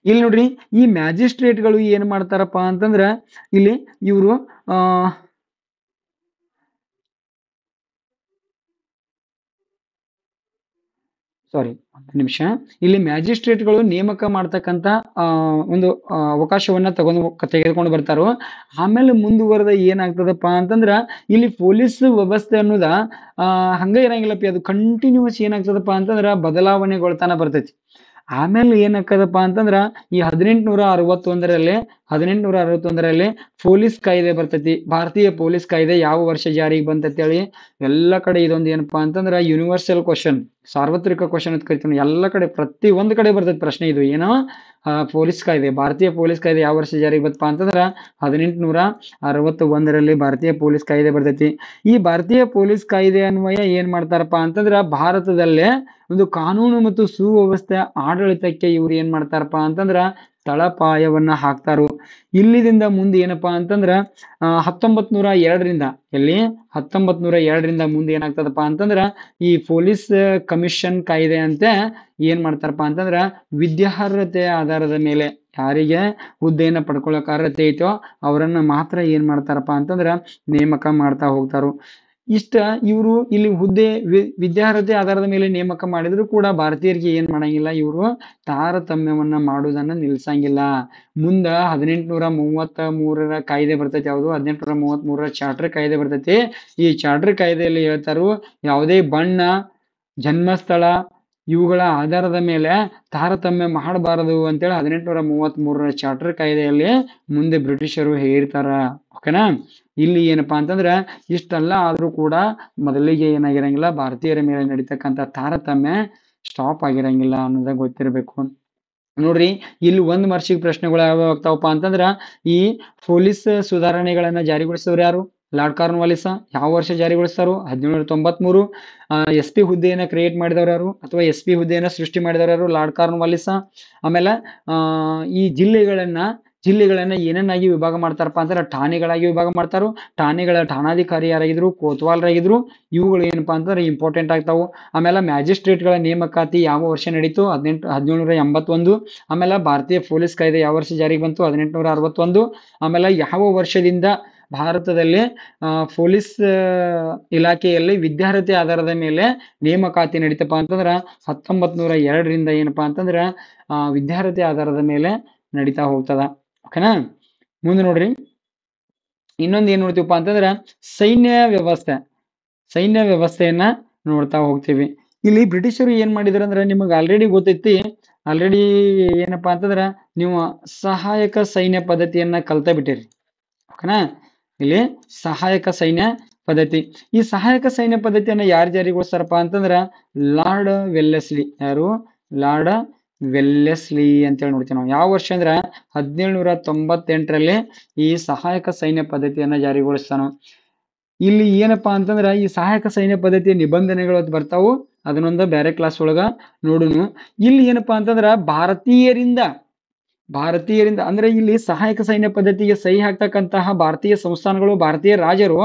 ಇಲ್ಲಿ ನೋಡ್ರಿ, ಈ ಮ್ಯಾಜಿಸ್ಟ್ರೇಟ್ಗಳು ಏನ್ ಮಾಡ್ತಾರಪ್ಪ ಅಂತಂದ್ರ ಇಲ್ಲಿ ಇವರು ಒಂದು ನಿಮಿಷ, ಇಲ್ಲಿ ಮ್ಯಾಜಿಸ್ಟ್ರೇಟ್ಗಳು ನೇಮಕ ಮಾಡ್ತಕ್ಕಂತ ಒಂದು ಅವಕಾಶವನ್ನ ತೆಗೆದುಕೊಂಡು ಬರ್ತಾರೋ. ಆಮೇಲೆ ಮುಂದುವರೆದ ಏನಾಗ್ತದಪ್ಪ ಅಂತಂದ್ರ ಇಲ್ಲಿ ಪೊಲೀಸ್ ವ್ಯವಸ್ಥೆ ಅನ್ನೋದ ಹಂಗ ಇರಂಗಿಲ್ಲಪ್ಪಿ, ಅದು ಕಂಟಿನ್ಯೂಸ್ ಏನಾಗ್ತದಪ್ಪ ಅಂತಂದ್ರ ಬದಲಾವಣೆಗೊಳ್ತಾನ ಬರ್ತೈತಿ. ಆಮೇಲೆ ಏನಾಗ್ತದಪ್ಪ ಅಂತಂದ್ರ ಈ 1861ರಲ್ಲಿ ಪೊಲೀಸ್ ಕಾಯ್ದೆ ಬರ್ತೈತಿ. ಭಾರತೀಯ ಪೊಲೀಸ್ ಕಾಯ್ದೆ ಯಾವ ವರ್ಷ ಜಾರಿಗೆ ಬಂತಂತ ಹೇಳಿ ಎಲ್ಲ ಕಡೆ ಇದೊಂದು ಏನಪ್ಪಾ ಅಂತಂದ್ರ ಯೂನಿವರ್ಸಲ್ ಕ್ವಶನ್, ಸಾರ್ವತ್ರಿಕ ಕ್ವಶನ್ ಅಂತ ಕರಿತೀವಿ. ಎಲ್ಲ ಕಡೆ ಪ್ರತಿ ಒಂದ್ ಕಡೆ ಬರ್ತೈತಿ ಪ್ರಶ್ನೆ ಇದು. ಏನೋ ಪೊಲೀಸ್ ಕಾಯ್ದೆ, ಭಾರತೀಯ ಪೊಲೀಸ್ ಕಾಯ್ದೆ ಯಾವ ವರ್ಷ ಜಾರಿಗೆ ಬಂತಪ್ಪ ಅಂತಂದ್ರ 1861ರಲ್ಲಿ ಭಾರತೀಯ ಪೊಲೀಸ್ ಕಾಯ್ದೆ ಬರ್ತೈತಿ. ಈ ಭಾರತೀಯ ಪೊಲೀಸ್ ಕಾಯ್ದೆ ಅನ್ವಯ ಏನ್ ಮಾಡ್ತಾರಪ್ಪ ಅಂತಂದ್ರ ಭಾರತದಲ್ಲೇ ಒಂದು ಕಾನೂನು ಮತ್ತು ಸುವ್ಯವಸ್ಥೆ ಆಡಳಿತಕ್ಕೆ ಇವ್ರು ಏನ್ ಮಾಡ್ತಾರಪ್ಪ ಅಂತಂದ್ರ ತಳಪಾಯವನ್ನ ಹಾಕ್ತಾರು. ಇಲ್ಲಿದಿಂದ ಮುಂದೆ ಏನಪ್ಪಾ ಅಂತಂದ್ರ 1902ರಿಂದ ಮುಂದೆ ಏನಾಗ್ತದಪ್ಪ ಅಂತಂದ್ರ ಈ ಪೊಲೀಸ್ ಕಮಿಷನ್ ಕಾಯ್ದೆ ಅಂತ ಏನ್ ಮಾಡ್ತಾರಪ್ಪ ಅಂತಂದ್ರ ವಿದ್ಯಾರ್ಹತೆ ಆಧಾರದ ಮೇಲೆ ಯಾರಿಗೆ ಹುದ್ದೆಯನ್ನ ಪಡ್ಕೊಳ್ಳೋಕೆ ಅರ್ಹತೆ ಐತೋ ಅವರನ್ನ ಮಾತ್ರ ಏನ್ ಮಾಡ್ತಾರಪ್ಪ ಅಂತಂದ್ರ ನೇಮಕ ಮಾಡ್ತಾ ಹೋಗ್ತಾರು. ಇಷ್ಟ ಇವರು ಇಲ್ಲಿ ಹುದ್ದೆ ವಿದ್ಯಾರ್ಹತೆ ಆಧಾರದ ಮೇಲೆ ನೇಮಕ ಮಾಡಿದ್ರು ಕೂಡ ಭಾರತೀಯರಿಗೆ ಏನ್ ಮಾಡಂಗಿಲ್ಲ, ಇವರು ತಾರತಮ್ಯವನ್ನ ಮಾಡುವುದನ್ನ ನಿಲ್ಸಂಗಿಲ್ಲ. ಮುಂದ 1833ರ ಕಾಯ್ದೆ ಬರ್ತೈತಿ. ಯಾವುದು? 1833ರ ಚಾರ್ಟರ್ ಕಾಯ್ದೆ ಬರ್ತೈತಿ. ಈ ಚಾರ್ಟರ್ ಕಾಯ್ದೆಯಲ್ಲಿ ಹೇಳ್ತಾರು, ಯಾವುದೇ ಬಣ್ಣ, ಜನ್ಮಸ್ಥಳ, ಇವುಗಳ ಆಧಾರದ ಮೇಲೆ ತಾರತಮ್ಯ ಮಾಡಬಾರದು ಅಂತೇಳಿ 1833ರ ಚಾರ್ಟರ್ ಕಾಯ್ದೆಯಲ್ಲಿ ಮುಂದೆ ಬ್ರಿಟಿಷರು ಹೇಳಿರ್ತಾರ. ಓಕೆನಾ. ಇಲ್ಲಿ ಏನಪ್ಪಾ ಅಂತಂದ್ರ ಇಷ್ಟೆಲ್ಲ ಆದ್ರೂ ಕೂಡ ಮೊದಲಿಗೆ ಏನಾಗಿರಂಗಿಲ್ಲ, ಭಾರತೀಯರ ಮೇಲೆ ನಡೀತಕ್ಕಂಥ ತಾರತಮ್ಯ ಸ್ಟಾಪ್ ಆಗಿರಂಗಿಲ್ಲ ಅನ್ನೋದಾಗ ಗೊತ್ತಿರಬೇಕು. ನೋಡ್ರಿ, ಇಲ್ಲಿ ಒಂದು ಮಾರ್ಷಿಕ ಪ್ರಶ್ನೆಗಳು ಯಾವ ಆಗ್ತಾವಪ್ಪ ಅಂತಂದ್ರ, ಈ ಪೊಲೀಸ್ ಸುಧಾರಣೆಗಳನ್ನ ಜಾರಿಗೊಳಿಸಿದವರು ಯಾರು? Lord Cornwallis. ಯಾವ ವರ್ಷ ಜಾರಿಗೊಳಿಸ್ತಾರು? 1793. SP ಹುದ್ದೆಯನ್ನ ಕ್ರಿಯೇಟ್ ಮಾಡಿದವರು ಯಾರು, ಅಥವಾ SP ಹುದ್ದೆಯನ್ನ ಸೃಷ್ಟಿ ಮಾಡಿದವರು ಯಾರು? Lord Cornwallis. ಆಮೇಲೆ ಈ ಜಿಲ್ಲೆಗಳನ್ನ ಏನನ್ನಾಗಿ ವಿಭಾಗ ಮಾಡ್ತಾರಪ್ಪ ಅಂದ್ರೆ ಠಾಣೆಗಳಾಗಿ ವಿಭಾಗ ಮಾಡ್ತಾರು. ಠಾಣೆಗಳ ಠಾಣಾಧಿಕಾರಿ ಯಾರಾಗಿದ್ರು? ಕೋತ್ವಾಲ್ರಾಗಿದ್ರು. ಇವುಗಳು ಏನಪ್ಪಾ ಅಂತಂದ್ರೆ ಇಂಪಾರ್ಟೆಂಟ್ ಆಗ್ತಾವು. ಆಮೇಲೆ ಮ್ಯಾಜಿಸ್ಟ್ರೇಟ್ಗಳ ನೇಮಕಾತಿ ಯಾವ ವರ್ಷ ನಡೀತು? 1781. ಆಮೇಲೆ ಭಾರತೀಯ ಪೊಲೀಸ್ ಕಾಯ್ದೆ ಯಾವ ವರ್ಷ ಜಾರಿಗೆ ಬಂತು? 1861. ಆಮೇಲೆ ಯಾವ ವರ್ಷದಿಂದ ಭಾರತದಲ್ಲಿ ಪೊಲೀಸ್ ಇಲಾಖೆಯಲ್ಲಿ ವಿದ್ಯಾರ್ಥಿ ಆಧಾರದ ಮೇಲೆ ನೇಮಕಾತಿ ನಡೀತಪ್ಪ ಅಂತಂದ್ರ 1902ರಿಂದ ಏನಪ್ಪಾ ಅಂತಂದ್ರ ವಿದ್ಯಾರ್ಥಿ ಆಧಾರದ ಮೇಲೆ ನಡೀತಾ ಹೋಗ್ತದ. ಓಕೆನಾ. ಮುಂದೆ ನೋಡ್ರಿ, ಇನ್ನೊಂದು ಏನ್ ನೋಡ್ತೀವಪ್ಪ ಅಂತಂದ್ರ ಸೈನ್ಯ ವ್ಯವಸ್ಥೆಯನ್ನ ನೋಡ್ತಾ ಹೋಗ್ತೀವಿ. ಇಲ್ಲಿ ಬ್ರಿಟಿಷರು ಏನ್ ಮಾಡಿದ್ರು ಅಂದ್ರೆ ನಿಮಗೆ ಆಲ್ರೆಡಿ ಗೊತ್ತೈತಿ. ಆಲ್ರೆಡಿ ಏನಪ್ಪಾ ಅಂತಂದ್ರ ನೀವು ಸಹಾಯಕ ಸೈನ್ಯ ಪದ್ಧತಿಯನ್ನ ಕಲ್ತ ಬಿಟ್ಟಿರಿ. ಓಕೆನಾ. ಇಲ್ಲಿ ಸಹಾಯಕ ಸೈನ್ಯ ಪದ್ಧತಿ, ಈ ಸಹಾಯಕ ಸೈನ್ಯ ಪದ್ಧತಿಯನ್ನ ಯಾರು ಜಾರಿಗೊಳಿಸ್ತಾರಪ್ಪ ಅಂತಂದ್ರ ಲಾರ್ಡ್ ವೆಲ್ಲೆಸ್ಲಿ. ಯಾರು? ಲಾರ್ಡ್ ವೆಲ್ಲೆಸ್ಲಿ ಅಂತೇಳಿ ನೋಡ್ತೀವಿ ನಾವು. ಯಾವ ವರ್ಷ ಅಂದ್ರ 1798ರಲ್ಲಿ ಈ ಸಹಾಯಕ ಸೈನ್ಯ ಪದ್ಧತಿಯನ್ನ ಜಾರಿಗೊಳಿಸ್ತಾನು. ಇಲ್ಲಿ ಏನಪ್ಪಾ ಅಂತಂದ್ರ ಈ ಸಹಾಯಕ ಸೈನ್ಯ ಪದ್ಧತಿಯ ನಿಬಂಧನೆಗಳು ಬರ್ತಾವು. ಅದನ್ನೊಂದು ಬೇರೆ ಕ್ಲಾಸ್ ಒಳಗ ನೋಡುನು. ಇಲ್ಲಿ ಏನಪ್ಪಾ ಅಂತಂದ್ರ ಭಾರತೀಯರಿಂದ ಅಂದ್ರೆ ಇಲ್ಲಿ ಸಹಾಯಕ ಸೈನ್ಯ ಪದ್ಧತಿಗೆ ಸಹಿ ಹಾಕ್ತಕ್ಕಂತಹ ಭಾರತೀಯ ಸಂಸ್ಥಾನಗಳು, ಭಾರತೀಯ ರಾಜರು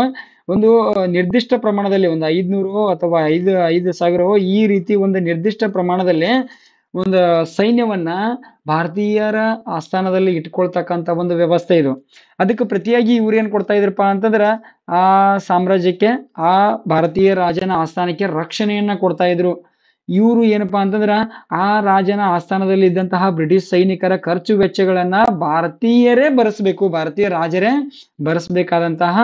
ಒಂದು ನಿರ್ದಿಷ್ಟ ಪ್ರಮಾಣದಲ್ಲಿ ಒಂದು 500 ಅಥವಾ 5,000 ಈ ರೀತಿ ಒಂದು ನಿರ್ದಿಷ್ಟ ಪ್ರಮಾಣದಲ್ಲಿ ಒಂದು ಸೈನ್ಯವನ್ನ ಭಾರತೀಯರ ಆಸ್ಥಾನದಲ್ಲಿ ಇಟ್ಕೊಳ್ತಕ್ಕಂಥ ಒಂದು ವ್ಯವಸ್ಥೆ ಇದು. ಅದಕ್ಕೆ ಪ್ರತಿಯಾಗಿ ಇವ್ರು ಏನ್ ಕೊಡ್ತಾ ಇದ್ರಪ್ಪ ಅಂತಂದ್ರ ಆ ಸಾಮ್ರಾಜ್ಯಕ್ಕೆ, ಆ ಭಾರತೀಯ ರಾಜನ ಆಸ್ಥಾನಕ್ಕೆ ರಕ್ಷಣೆಯನ್ನ ಕೊಡ್ತಾ ಇದ್ರು. ಇವರು ಏನಪ್ಪಾ ಅಂತಂದ್ರ ಆ ರಾಜನ ಆಸ್ಥಾನದಲ್ಲಿ ಇದ್ದಂತಹ ಬ್ರಿಟಿಷ್ ಸೈನಿಕರ ಖರ್ಚು ವೆಚ್ಚಗಳನ್ನ ಭಾರತೀಯ ರಾಜರೇ ಭರಿಸಬೇಕಾದಂತಹ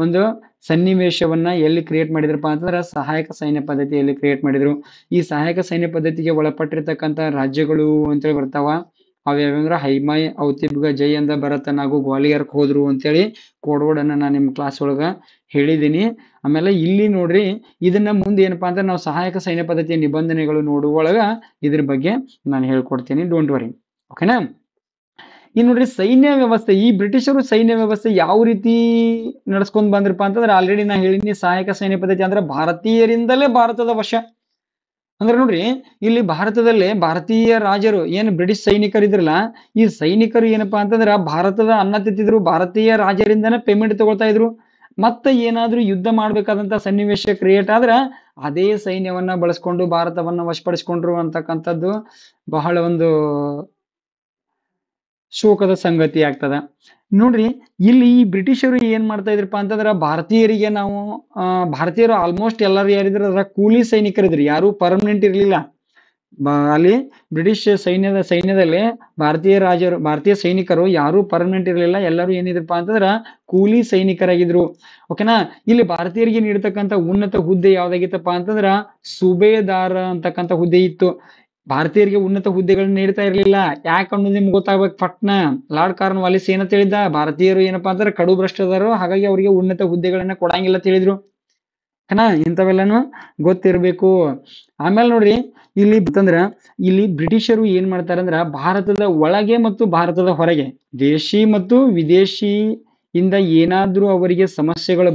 ಒಂದು ಸನ್ನಿವೇಶವನ್ನ ಎಲ್ಲಿ ಕ್ರಿಯೇಟ್ ಮಾಡಿದ್ರಪ್ಪ ಅಂತಂದ್ರ ಸಹಾಯಕ ಸೈನ್ಯ ಪದ್ಧತಿಯಲ್ಲಿ ಕ್ರಿಯೇಟ್ ಮಾಡಿದ್ರು. ಈ ಸಹಾಯಕ ಸೈನ್ಯ ಪದ್ಧತಿಗೆ ಒಳಪಟ್ಟಿರ್ತಕ್ಕಂಥ ರಾಜ್ಯಗಳು ಅಂತೇಳಿ ಬರ್ತಾವ. ಅವ್ಯಾವಂದ್ರ ಹೈಮೈ, ಔತಿಬ್ಗ, ಜೈ ಅಂದ ಭರತನ್ ಹಾಗೂ ಗ್ವಾಲಿಯರ್ಕ್ ಹೋದ್ರು ಅಂತೇಳಿ ಕೋಡ್ವರ್ಡನ್ನ ನಾನು ನಿಮ್ಮ ಕ್ಲಾಸ್ ಒಳಗ ಹೇಳಿದ್ದೀನಿ. ಆಮೇಲೆ ಇಲ್ಲಿ ನೋಡ್ರಿ, ಇದನ್ನ ಮುಂದೆ ಏನಪ್ಪಾ ಅಂದ್ರೆ ನಾವು ಸಹಾಯಕ ಸೈನ್ಯ ಪದ್ಧತಿಯ ನಿಬಂಧನೆಗಳು ನೋಡುವೊಳಗ ಇದ್ರ ಬಗ್ಗೆ ನಾನು ಹೇಳ್ಕೊಡ್ತೀನಿ. Don't worry. ಓಕೆನಾ. ಇನ್ನು ನೋಡ್ರಿ, ಸೈನ್ಯ ವ್ಯವಸ್ಥೆ, ಈ ಬ್ರಿಟಿಷರು ಸೈನ್ಯ ವ್ಯವಸ್ಥೆ ಯಾವ ರೀತಿ ನಡ್ಸ್ಕೊಂಡ್ ಬಂದ್ರಪ್ಪ ಅಂತಂದ್ರೆ ಆಲ್ರೆಡಿ ನಾ ಹೇಳಿನಿ. ಸಹಾಯಕ ಸೈನ್ಯ ಪದ್ಧತಿ ಅಂದ್ರೆ ಭಾರತೀಯರಿಂದಲೇ ಭಾರತದ ವಶ. ಅಂದ್ರೆ ನೋಡ್ರಿ, ಇಲ್ಲಿ ಭಾರತದಲ್ಲಿ ಭಾರತೀಯ ರಾಜರು ಏನು ಬ್ರಿಟಿಷ್ ಸೈನಿಕರಿದ್ರಲ್ಲ, ಈ ಸೈನಿಕರು ಏನಪ್ಪಾ ಅಂತಂದ್ರ ಭಾರತದ ಅನ್ನ ತಿಂತಿದ್ರು, ಭಾರತೀಯ ರಾಜರಿಂದನೇ ಪೇಮೆಂಟ್ ತಗೊಳ್ತಾ ಇದ್ರು. ಮತ್ತೆ ಏನಾದ್ರೂ ಯುದ್ಧ ಮಾಡ್ಬೇಕಾದಂತ ಸನ್ನಿವೇಶ ಕ್ರಿಯೇಟ್ ಆದ್ರ ಅದೇ ಸೈನ್ಯವನ್ನ ಬಳಸ್ಕೊಂಡು ಭಾರತವನ್ನ ವಶಪಡಿಸ್ಕೊಂಡ್ರು ಅಂತಕ್ಕಂಥದ್ದು ಬಹಳ ಒಂದು ಶೋಕದ ಸಂಗತಿ ಆಗ್ತದ. ನೋಡ್ರಿ, ಇಲ್ಲಿ ಈ ಬ್ರಿಟಿಷರು ಏನ್ ಮಾಡ್ತಾ ಇದ್ರಪ್ಪ ಅಂತಂದ್ರ ಭಾರತೀಯರಿಗೆ ಭಾರತೀಯರು ಆಲ್ಮೋಸ್ಟ್ ಎಲ್ಲರೂ ಯಾರಿದ್ರು ಅದ್ರ ಕೂಲಿ ಸೈನಿಕರಿದ್ರು, ಯಾರು ಪರ್ಮನೆಂಟ್ ಇರ್ಲಿಲ್ಲ. ಅಲ್ಲಿ ಬ್ರಿಟಿಷ್ ಸೈನ್ಯದಲ್ಲಿ ಭಾರತೀಯ ಸೈನಿಕರು ಯಾರು ಪರ್ಮನೆಂಟ್ ಇರ್ಲಿಲ್ಲ. ಎಲ್ಲರೂ ಏನಿದ್ರಪ್ಪ ಅಂತಂದ್ರ ಕೂಲಿ ಸೈನಿಕರಾಗಿದ್ರು. ಓಕೆನಾ. ಇಲ್ಲಿ ಭಾರತೀಯರಿಗೆ ನೀಡತಕ್ಕಂಥ ಉನ್ನತ ಹುದ್ದೆ ಯಾವ್ದಾಗಿತ್ತಪ್ಪ ಅಂತಂದ್ರ ಸುಬೇದಾರ ಅಂತಕ್ಕಂಥ ಹುದ್ದೆ ಇತ್ತು. ಭಾರತೀಯರಿಗೆ ಉನ್ನತ ಹುದ್ದೆಗಳನ್ನ ನೀಡ್ತಾ ಇರ್ಲಿಲ್ಲ. ಯಾಕನ್ನೋದು ನಿಮ್ಗೆ ಗೊತ್ತಾಗ್ಬೇಕು ಪಟ್ನ. ಲಾರ್ಡ್ ಕಾರ್ನ್ವಾಲಿಸ್ ಏನಂತ ಹೇಳಿದ್ದ? ಭಾರತೀಯರು ಏನಪ್ಪಾ ಅಂತಂದ್ರೆ ಕಡು ಭ್ರಷ್ಟದರು, ಹಾಗಾಗಿ ಅವರಿಗೆ ಉನ್ನತ ಹುದ್ದೆಗಳನ್ನ ಕೊಡಂಗಿಲ್ಲ ಅಂತ ಹೇಳಿದ್ರು. ಇಂಥವೆಲ್ಲಾನು ಗೊತ್ತಿರ್ಬೇಕು. ಆಮೇಲೆ ನೋಡ್ರಿ, ಇಲ್ಲಿ ಬ್ರಿಟಿಷರು ಏನ್ ಮಾಡ್ತಾರಂದ್ರ ಭಾರತದ ಒಳಗೆ ಮತ್ತು ಭಾರತದ ಹೊರಗೆ, ದೇಶಿ ಮತ್ತು ವಿದೇಶಿಯಿಂದ ಏನಾದ್ರೂ ಅವರಿಗೆ ಸಮಸ್ಯೆಗಳು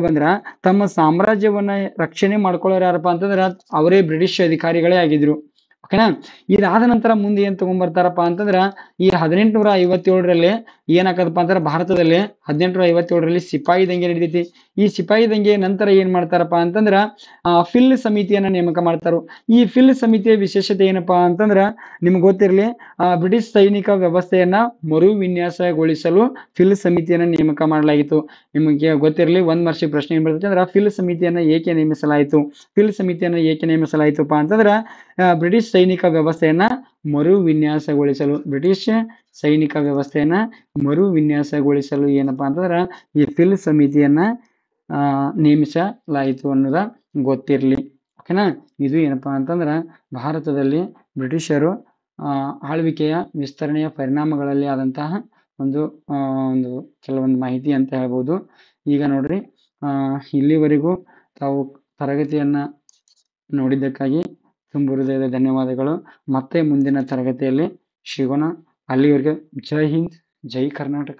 ಬಂದ್ರ ತಮ್ಮ ಸಾಮ್ರಾಜ್ಯವನ್ನ ರಕ್ಷಣೆ ಮಾಡ್ಕೊಳ್ಳೋರು ಯಾರಪ್ಪ ಅಂತಂದ್ರ ಅವರೇ ಬ್ರಿಟಿಷ್ ಅಧಿಕಾರಿಗಳೇ ಆಗಿದ್ರು. ಓಕೆನಾ. ಇದಾದ ನಂತರ ಮುಂದೆ ಏನ್ ತಗೊಂಡ್ಬರ್ತಾರಪ್ಪ ಅಂತಂದ್ರ ಈ 1857ರಲ್ಲಿ ಏನಾಗತ್ತಪ್ಪ ಅಂತಾರ, ಭಾರತದಲ್ಲಿ 1857ರಲ್ಲಿ ಸಿಪಾಯಿ ದಂಗೆ ನಡೀತೈತಿ. ಈ ಸಿಪಾಯಿ ದಂಗೆ ನಂತರ ಏನ್ ಮಾಡ್ತಾರಪ್ಪ ಅಂತಂದ್ರ ಫಿಲ್ ಸಮಿತಿಯನ್ನ ನೇಮಕ ಮಾಡ್ತಾರು. ಈ ಫಿಲ್ ಸಮಿತಿಯ ವಿಶೇಷತೆ ಏನಪ್ಪಾ ಅಂತಂದ್ರ ನಿಮ್ಗೆ ಗೊತ್ತಿರ್ಲಿ, ಬ್ರಿಟಿಷ್ ಸೈನಿಕ ವ್ಯವಸ್ಥೆಯನ್ನ ಮರು ವಿನ್ಯಾಸಗೊಳಿಸಲು ಫಿಲ್ ಸಮಿತಿಯನ್ನ ನೇಮಕ ಮಾಡಲಾಗಿತ್ತು. ನಿಮಗೆ ಗೊತ್ತಿರ್ಲಿ, ಒಂದ್ ಮಾರ್ಷಿಕ ಪ್ರಶ್ನೆ ಏನ್ ಬರ್ತೈತೆ ಅಂದ್ರೆ ಫಿಲ್ ಸಮಿತಿಯನ್ನ ಏಕೆ ನೇಮಿಸಲಾಯಿತು? ಫಿಲ್ ಸಮಿತಿಯನ್ನ ಏಕೆ ನೇಮಿಸಲಾಯಿತುಪ್ಪ ಅಂತಂದ್ರ ಬ್ರಿಟಿಷ್ ಸೈನಿಕ ವ್ಯವಸ್ಥೆಯನ್ನ ಮರು ವಿನ್ಯಾಸಗೊಳಿಸಲು ಏನಪ್ಪಾ ಅಂತಂದ್ರ ಈ ಫಿಲ್ ಸಮಿತಿಯನ್ನ ನೇಮಿಸಲಾಯಿತು ಅನ್ನೋದ ಗೊತ್ತಿರ್ಲಿ. ಓಕೆನಾ. ಇದು ಏನಪ್ಪಾ ಅಂತಂದ್ರೆ ಭಾರತದಲ್ಲಿ ಬ್ರಿಟಿಷರು ಆಳ್ವಿಕೆಯ ವಿಸ್ತರಣೆಯ ಪರಿಣಾಮಗಳಲ್ಲಿ ಆದಂತಹ ಒಂದು ಕೆಲವೊಂದು ಮಾಹಿತಿ ಅಂತ ಹೇಳ್ಬೋದು. ಈಗ ನೋಡ್ರಿ, ಇಲ್ಲಿವರೆಗೂ ತಾವು ತರಗತಿಯನ್ನ ನೋಡಿದ್ದಕ್ಕಾಗಿ ತುಂಬ ಹೃದಯದ ಧನ್ಯವಾದಗಳು. ಮತ್ತೆ ಮುಂದಿನ ತರಗತಿಯಲ್ಲಿ ಸಿಗೋಣ. ಅಲ್ಲಿವರೆಗೆ ಜೈ ಹಿಂದ್, ಜೈ ಕರ್ನಾಟಕ.